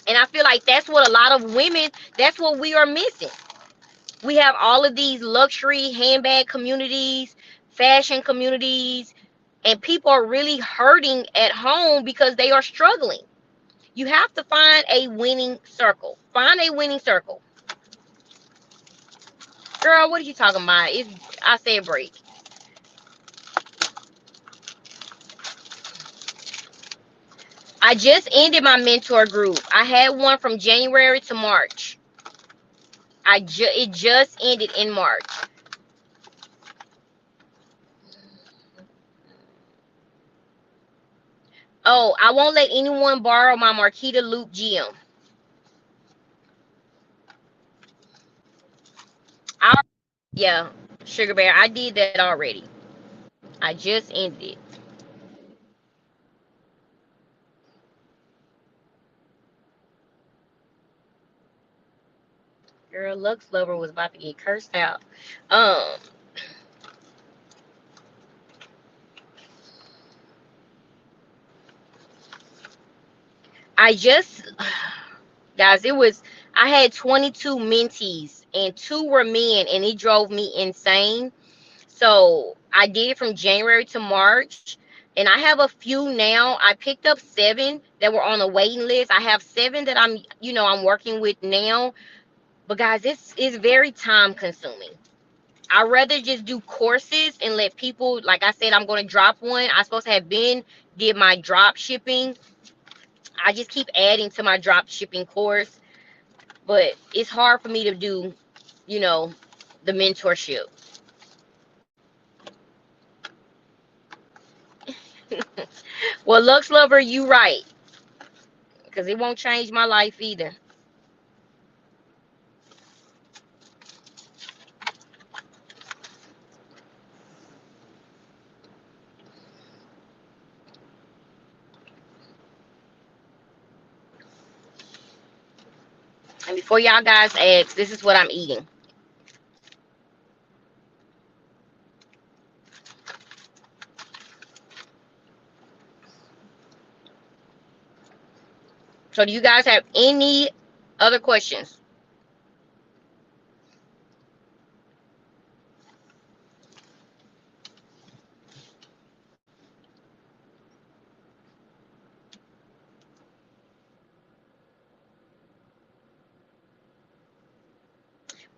And I feel like that's what a lot of women, that's what we are missing. We have all of these luxury handbag communities, fashion communities, and people are really hurting at home because they are struggling. You have to find a winning circle. Find a winning circle. Girl, what are you talking about? I said break. I just ended my mentor group. I had one from January to March. It just ended in March. Oh, I won't let anyone borrow my Marquita Loop GM. I, yeah, Sugar Bear, I did that already. I just ended it. Girl, Lux Lover was about to get cursed out. Um, I just, guys, I had 22 mentees and two were men, and it drove me insane. So I did it from January to March, and I have a few now. I picked up 7 that were on the waiting list. I have 7 that I'm working with now. But guys, this is very time consuming. I'd rather just do courses and let people, like I said, I'm going to drop one. I supposed to have did my drop shipping. I just keep adding to my drop shipping course, but it's hard for me to do, you know, the mentorship. Well, Lux Lover, you right, because it won't change my life either. And before y'all guys ask, this is what I'm eating. So do you guys have any other questions?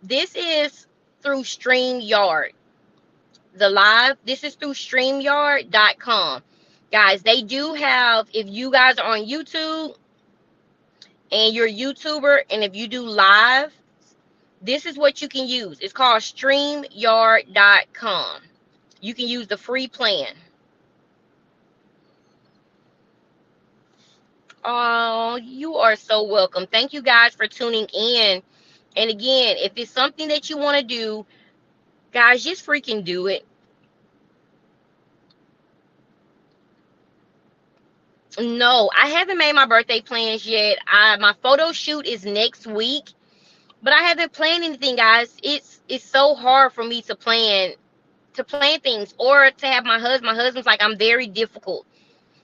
This is through StreamYard. This is through StreamYard.com. Guys, they do have, if you guys are on YouTube and you're a YouTuber, and if you do live, this is what you can use. It's called StreamYard.com. You can use the free plan. Oh, you are so welcome. Thank you guys for tuning in. And again, if it's something that you want to do, guys, just freaking do it. No, I haven't made my birthday plans yet. My photo shoot is next week, but I haven't planned anything, guys. It's so hard for me to plan plan things or to have my husband. My husband's like, I'm very difficult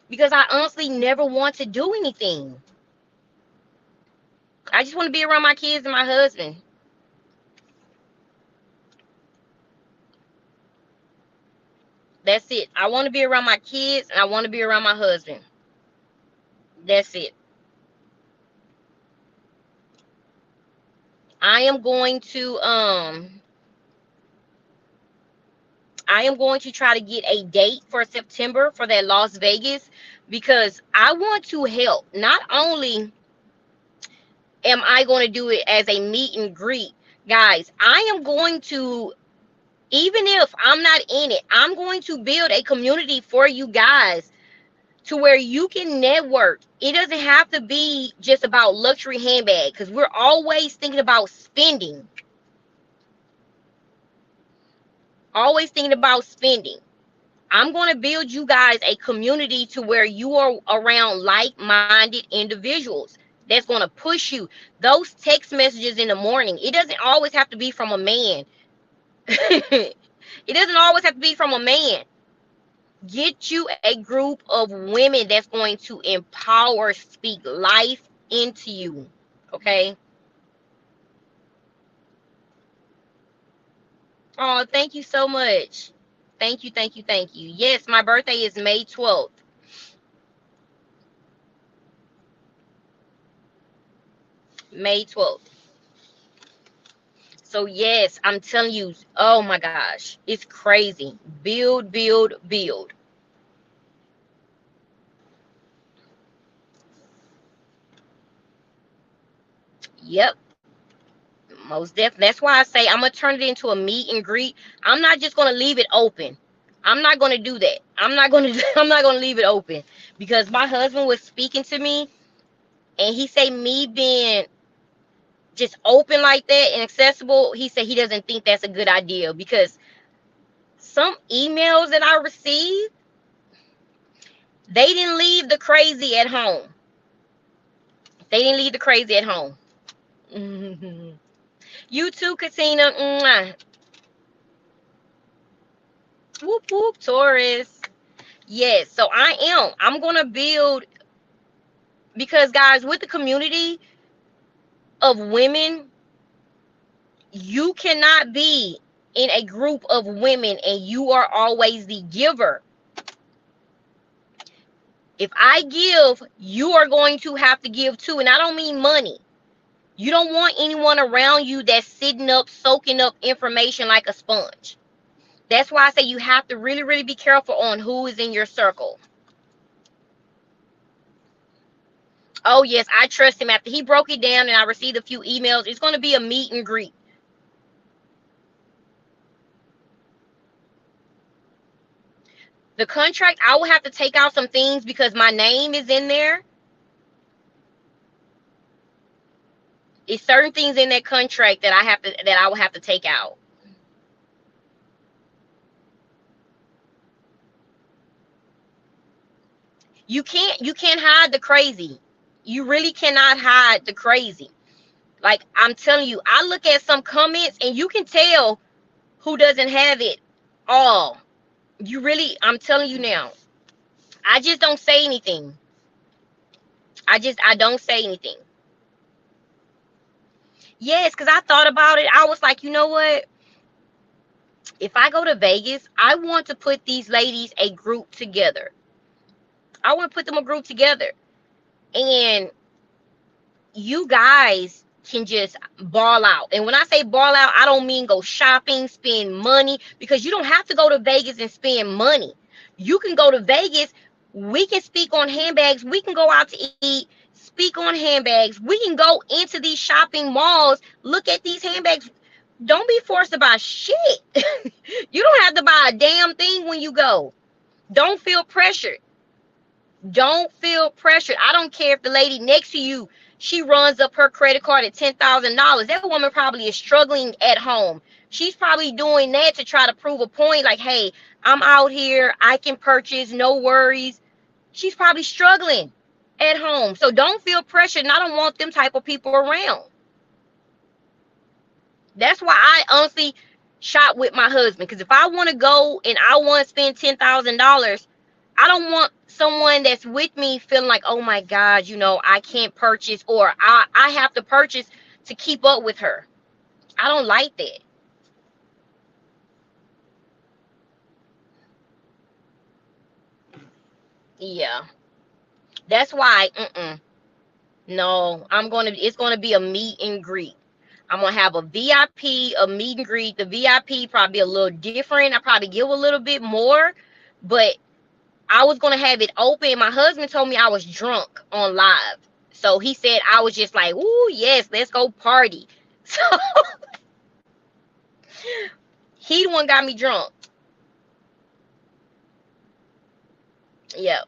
because I honestly never want to do anything. I just want to be around my kids and my husband. That's it. I want to be around my kids and I want to be around my husband. That's it. I am going to try to get a date for September for that Las Vegas because I want to help. Not only am I going to do it as a meet and greet, guys, I am going to, even if I'm not in it, I'm going to build a community for you guys to where you can network. It doesn't have to be just about luxury handbag because we're always thinking about spending. Always thinking about spending. I'm going to build you guys a community to where you are around like-minded individuals that's going to push you. Those text messages in the morning, it doesn't always have to be from a man. It doesn't always have to be from a man. Get you a group of women that's going to empower, speak life into you. Okay? Oh, thank you so much. Thank you, thank you, thank you. Yes, my birthday is May 12th. May 12th. So yes, I'm telling you, oh my gosh, it's crazy. Build, build, build. Yep, most definitely. That's why I say I'm gonna turn it into a meet and greet. I'm not just gonna leave it open. I'm not gonna do that. I'm not gonna I'm not gonna leave it open because my husband was speaking to me and he said me being just open like that and accessible, he said he doesn't think that's a good idea because some emails that I received, they didn't leave the crazy at home. They didn't leave the crazy at home. You too, Katina. Mwah. Whoop whoop, Taurus. Yes, so I'm gonna build because guys, with the community of women, you cannot be in a group of women and you are always the giver. If I give, you are going to have to give too. And I don't mean money. You don't want anyone around you that's sitting up, soaking up information like a sponge. That's why I say you have to really, really be careful on who is in your circle. Oh, yes, I trust him. After he broke it down and I received a few emails, it's going to be a meet and greet. The contract, I will have to take out some things because my name is in there. It's certain things in that contract that I will have to take out. You can't hide the crazy. You really cannot hide the crazy. Like I'm telling you, I look at some comments and you can tell who doesn't have it all. You really, I'm telling you now. I just don't say anything. I don't say anything. Yes, because I thought about it. I was like, you know what? If I go to Vegas, I want to put these ladies a group together. I want to put them a group together. And you guys can just ball out. And when I say ball out, I don't mean go shopping, spend money, because you don't have to go to Vegas and spend money. You can go to Vegas. We can speak on handbags. We can go out to eat, speak on handbags. We can go into these shopping malls, look at these handbags. Don't be forced to buy shit. You don't have to buy a damn thing when you go. Don't feel pressured. Don't feel pressured. I don't care if the lady next to you, she runs up her credit card at $10,000. That woman probably is struggling at home. She's probably doing that to try to prove a point like, hey, I'm out here. I can purchase. No worries. She's probably struggling at home. So don't feel pressured. And I don't want them type of people around. That's why I honestly shop with my husband. Because if I want to go and I want to spend $10,000, I don't want someone that's with me feeling like, oh my God, I can't purchase, or I have to purchase to keep up with her. I don't like that. Yeah. That's why, no, it's gonna be a meet and greet. I'm gonna have a VIP, a meet and greet. The VIP probably a little different. I probably give a little bit more, but I was gonna have it open. My husband told me I was drunk on live, so he said I was just like, "Ooh, yes, let's go party." So he the one got me drunk. Yep,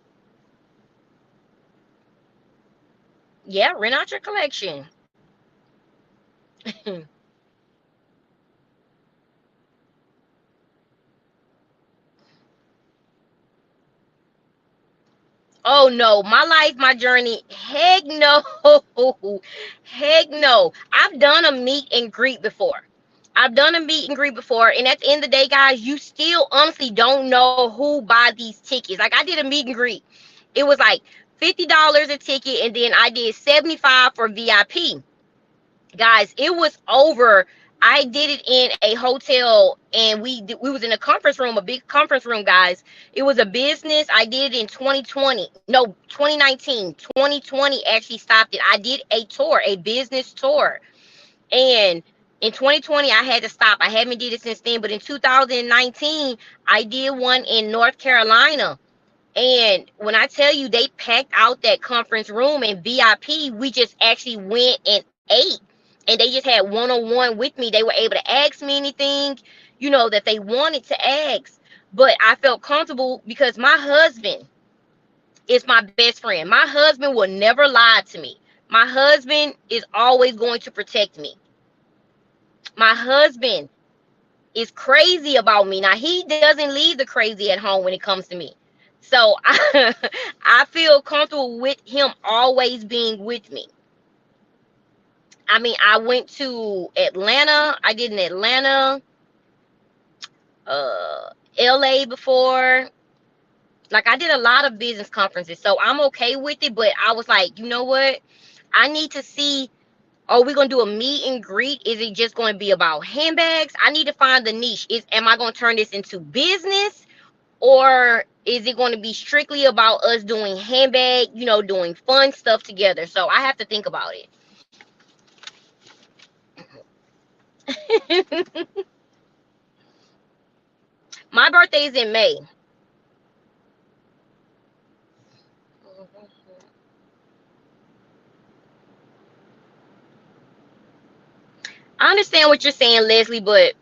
yeah, rent out your collection. Oh no, my life, my journey. Heck no. Heck no. I've done a meet and greet before. I've done a meet and greet before, and at the end of the day, guys, you still honestly don't know who buy these tickets. Like I did a meet and greet. It was like $50 a ticket, and then I did 75 for VIP. Guys, it was over. I did it in a hotel, and we was in a conference room, a big conference room, guys. It was a business. I did it in 2020, no, 2019. 2020 actually stopped it. I did a tour, a business tour, and in 2020 I had to stop. I haven't did it since then, but in 2019 I did one in North Carolina. And when I tell you they packed out that conference room, and VIP, we just actually went and ate. And they just had one-on-one with me. They were able to ask me anything, that they wanted to ask. But I felt comfortable because my husband is my best friend. My husband will never lie to me. My husband is always going to protect me. My husband is crazy about me. Now, he doesn't leave the crazy at home when it comes to me. So I feel comfortable with him always being with me. I mean, I went to Atlanta. I did in Atlanta, LA before. Like I did a lot of business conferences. So I'm okay with it. But I was like, you know what? I need to see, are we gonna do a meet and greet? Is it just gonna be about handbags? I need to find the niche. Am I gonna turn this into business? Or is it going to be strictly about us doing handbag, doing fun stuff together? So I have to think about it. My birthday is in May. I understand what you're saying, Leslie, but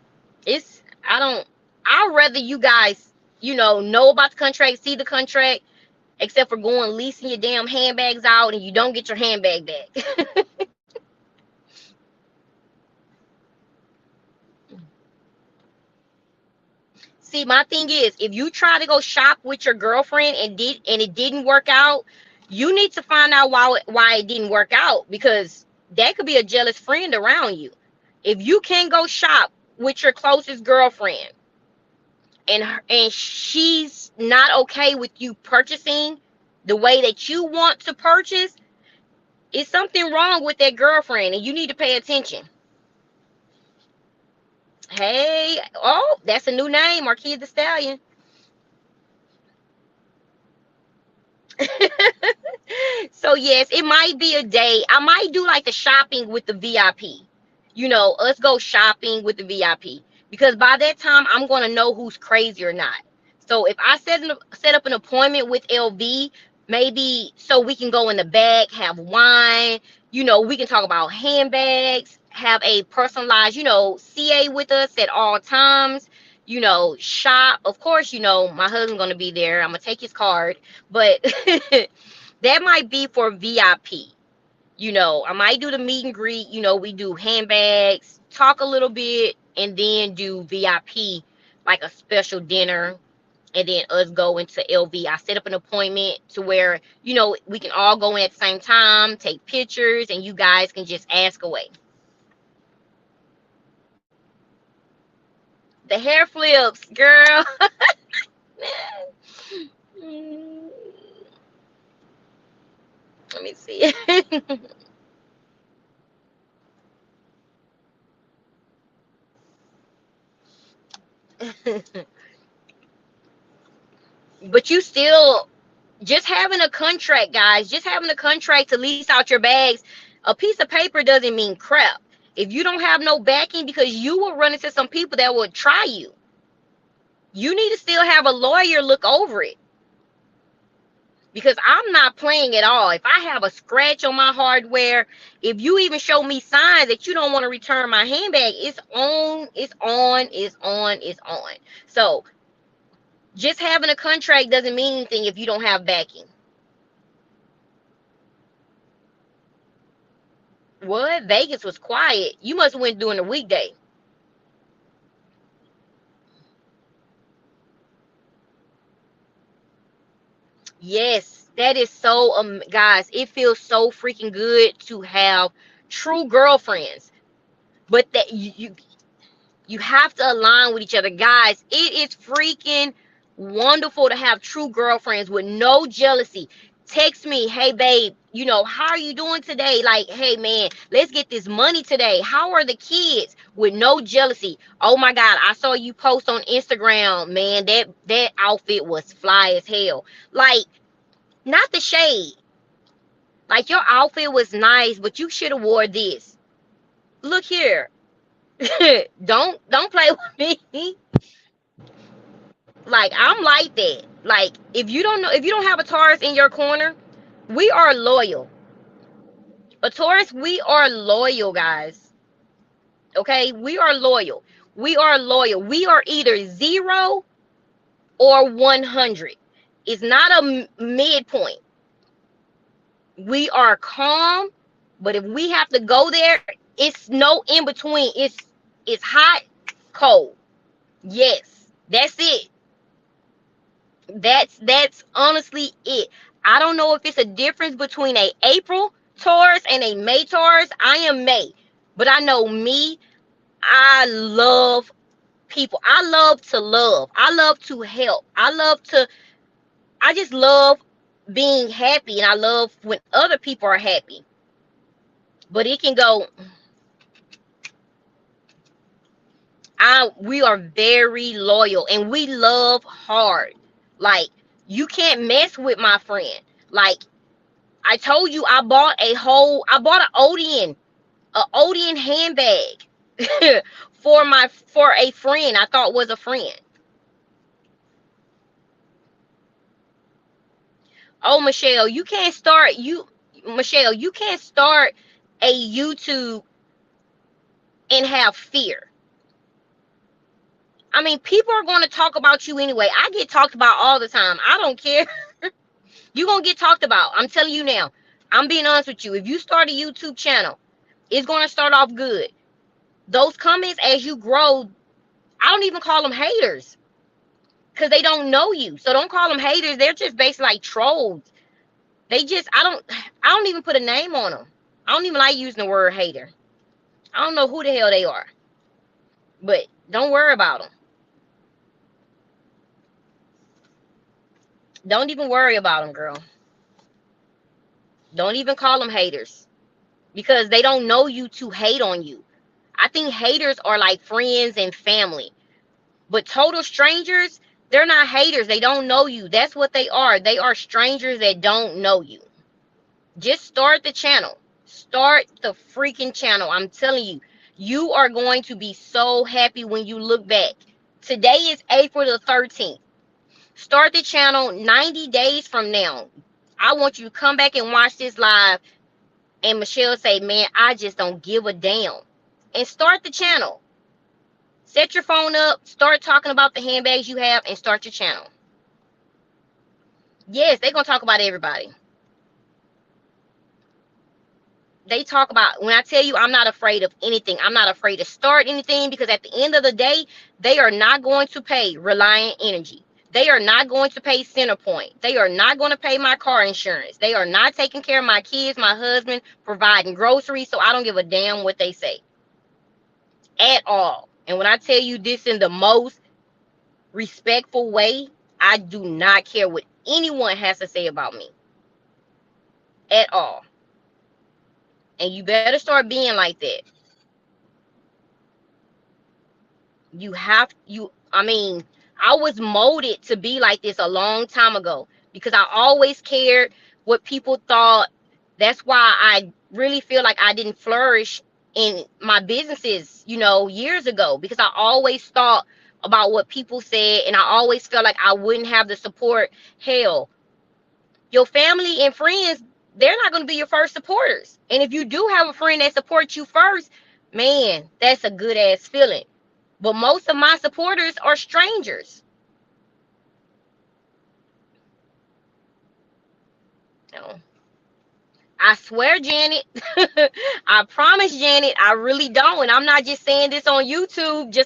it's, I don't, I'd rather you guys, know about the contract, see the contract, except for going leasing your damn handbags out and you don't get your handbag back. See, my thing is, if you try to go shop with your girlfriend and it didn't work out, you need to find out why it didn't work out, because that could be a jealous friend around you. If you can go shop with your closest girlfriend and she's not okay with you purchasing the way that you want to purchase, it's something wrong with that girlfriend, and you need to pay attention. Hey, oh, that's a new name, Marquis the Stallion. So yes, it might be a day. I might do like the shopping with the VIP. Us go shopping with the VIP, because by that time I'm gonna know who's crazy or not. So if I set up an appointment with LV, maybe so we can go in the back, have wine. We can talk about handbags, have a personalized, CA with us at all times. Shop. Of course, my husband's gonna be there. I'm gonna take his card, but that might be for VIP. I might do the meet and greet. We do handbags, talk a little bit, and then do VIP, like a special dinner, and then us go into LV. I set up an appointment to where, we can all go in at the same time, take pictures, and you guys can just ask away. The hair flips, girl. Let me see. But you still, just having a contract, guys, just having a contract to lease out your bags, a piece of paper doesn't mean crap. If you don't have no backing, because you will run into some people that will try you. You need to still have a lawyer look over it. Because I'm not playing at all. If I have a scratch on my hardware, if you even show me signs that you don't want to return my handbag, it's on, it's on, it's on, it's on. So just having a contract doesn't mean anything if you don't have backing. What? Vegas was quiet. You must have went during the weekday. Yes, that is so guys, it feels so freaking good to have true girlfriends. But that you have to align with each other, guys. It is freaking wonderful to have true girlfriends with no jealousy. Text me, hey babe, how are you doing today? Like, hey man, let's get this money today. How are the kids? With no jealousy. Oh my god, I saw you post on Instagram, man. That outfit was fly as hell. Like, not the shade. Like, your outfit was nice, but you should have wore this. Look here. Don't play with me. Like, I'm like that. Like, if you don't have a Taurus in your corner, we are loyal. A Taurus, we are loyal, guys. Okay? We are loyal. We are loyal. We are either 0 or 100. It's not a midpoint. We are calm, but if we have to go there, it's no in between. It's hot, cold. Yes. That's it. That's honestly it. I don't know if it's a difference between a April Taurus and a May Taurus. I am May, but I know me. I love people. I love to love. I love to help. I just love being happy, and I love when other people are happy. But it can go. We are very loyal, and we love hard. Like, you can't mess with my friend. Like, I told you, I bought an Odeon handbag for a friend I thought was a friend. Oh, Michelle, you can't start a YouTube and have fear. I mean, people are going to talk about you anyway. I get talked about all the time. I don't care. You're going to get talked about. I'm telling you now. I'm being honest with you. If you start a YouTube channel, it's going to start off good. Those comments, as you grow, I don't even call them haters, because they don't know you. So don't call them haters. They're just basically like trolls. I don't even put a name on them. I don't even like using the word hater. I don't know who the hell they are. But don't worry about them. Don't even worry about them, girl. Don't even call them haters, because they don't know you to hate on you. I think haters are like friends and family. But total strangers, they're not haters. They don't know you. That's what they are. They are strangers that don't know you. Just start the channel. Start the freaking channel. I'm telling you, you are going to be so happy when you look back. Today is April the 13th. Start the channel 90 days from now. I want you to come back and watch this live, and Michelle say, man, I just don't give a damn. And start the channel. Set your phone up, start talking about the handbags you have, and start your channel. Yes, they're going to talk about everybody. They talk about, when I tell you I'm not afraid of anything, I'm not afraid to start anything, because at the end of the day, they are not going to pay Reliant Energy. They are not going to pay Centerpoint. They are not going to pay my car insurance. They are not taking care of my kids, my husband, providing groceries. So I don't give a damn what they say at all. And when I tell you this in the most respectful way, I do not care what anyone has to say about me at all. And you better start being like that. I mean, I was molded to be like this a long time ago because I always cared what people thought. That's why I really feel like I didn't flourish in my businesses, years ago, because I always thought about what people said, and I always felt like I wouldn't have the support. Hell, your family and friends, they're not going to be your first supporters. And if you do have a friend that supports you first, man, that's a good ass feeling. But most of my supporters are strangers. No. I swear, Janet, I promise, Janet, I really don't. And I'm not just saying this on YouTube.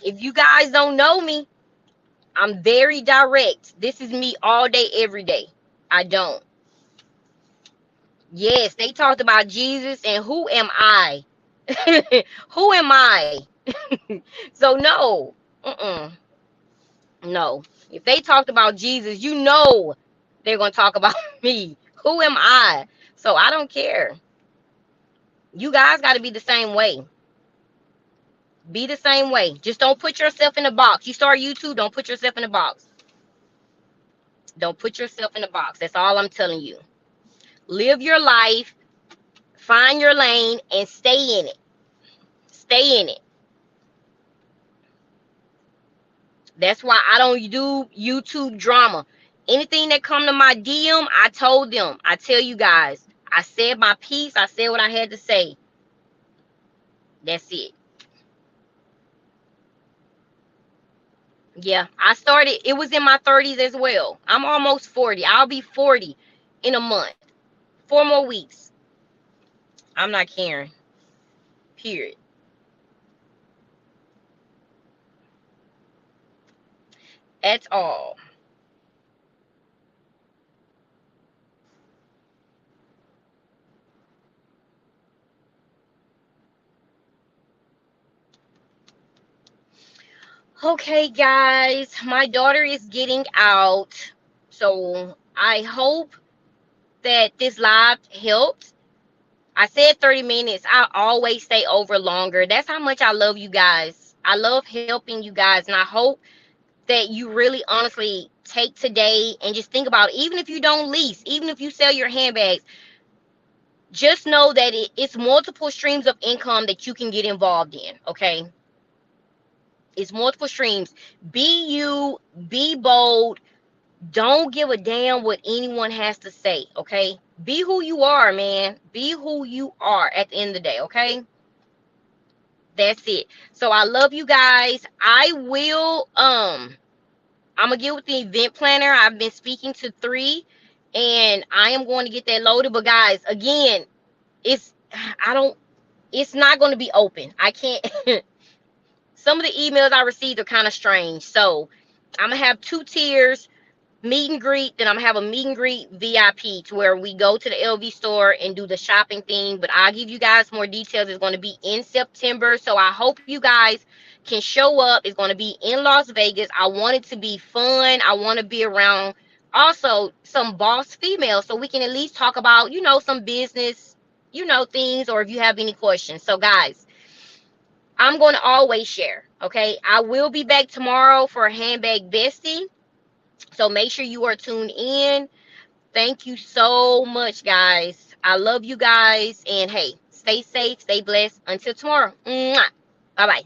If you guys don't know me, I'm very direct. This is me all day, every day. I don't. Yes, they talked about Jesus, and who am I? Who am I? So no. Mm-mm. No. If they talked about Jesus, they're going to talk about me. Who am I? So I don't care. You guys got to be the same way. Be the same way. Just don't put yourself in a box. You start YouTube, don't put yourself in a box. Don't put yourself in a box. That's all I'm telling you. Live your life, find your lane, and stay in it. Stay in it. That's why I don't do YouTube drama. Anything that come to my DM, I told them. I tell you guys. I said my piece. I said what I had to say. That's it. Yeah, it was in my 30s as well. I'm almost 40. I'll be 40 in a month. 4 more weeks. I'm not caring. Period. At all. Okay, guys, my daughter is getting out. So I hope that this live helped. I said 30 minutes. I always stay over longer. That's how much I love you guys. I love helping you guys. And I hope that you really honestly take today and just think about it. Even if you don't lease, even if you sell your handbags, just know that it's multiple streams of income that you can get involved in. Okay. It's multiple streams. Be you, be bold. Don't give a damn what anyone has to say. Okay. Be who you are, man. Be who you are at the end of the day. Okay. That's it. So I love you guys. I'm gonna get with the event planner. I've been speaking to 3, and I am going to get that loaded. But guys, again, it's I don't it's not going to be open. I can't. Some of the emails I received are kind of strange. So I'm gonna have 2 tiers. Meet and greet, then I'm gonna have a meet and greet VIP to where we go to the LV store and do the shopping thing. But I'll give you guys more details. It's going to be in September, so I hope you guys can show up. It's going to be in Las Vegas. I want it to be fun. I want to be around also some boss females so we can at least talk about some business things, or if you have any questions. So guys, I'm going to always share. Okay, I will be back tomorrow for a handbag bestie. So make sure you are tuned in. Thank you so much, guys. I love you guys. And hey, stay safe, stay blessed. Until tomorrow. Bye bye.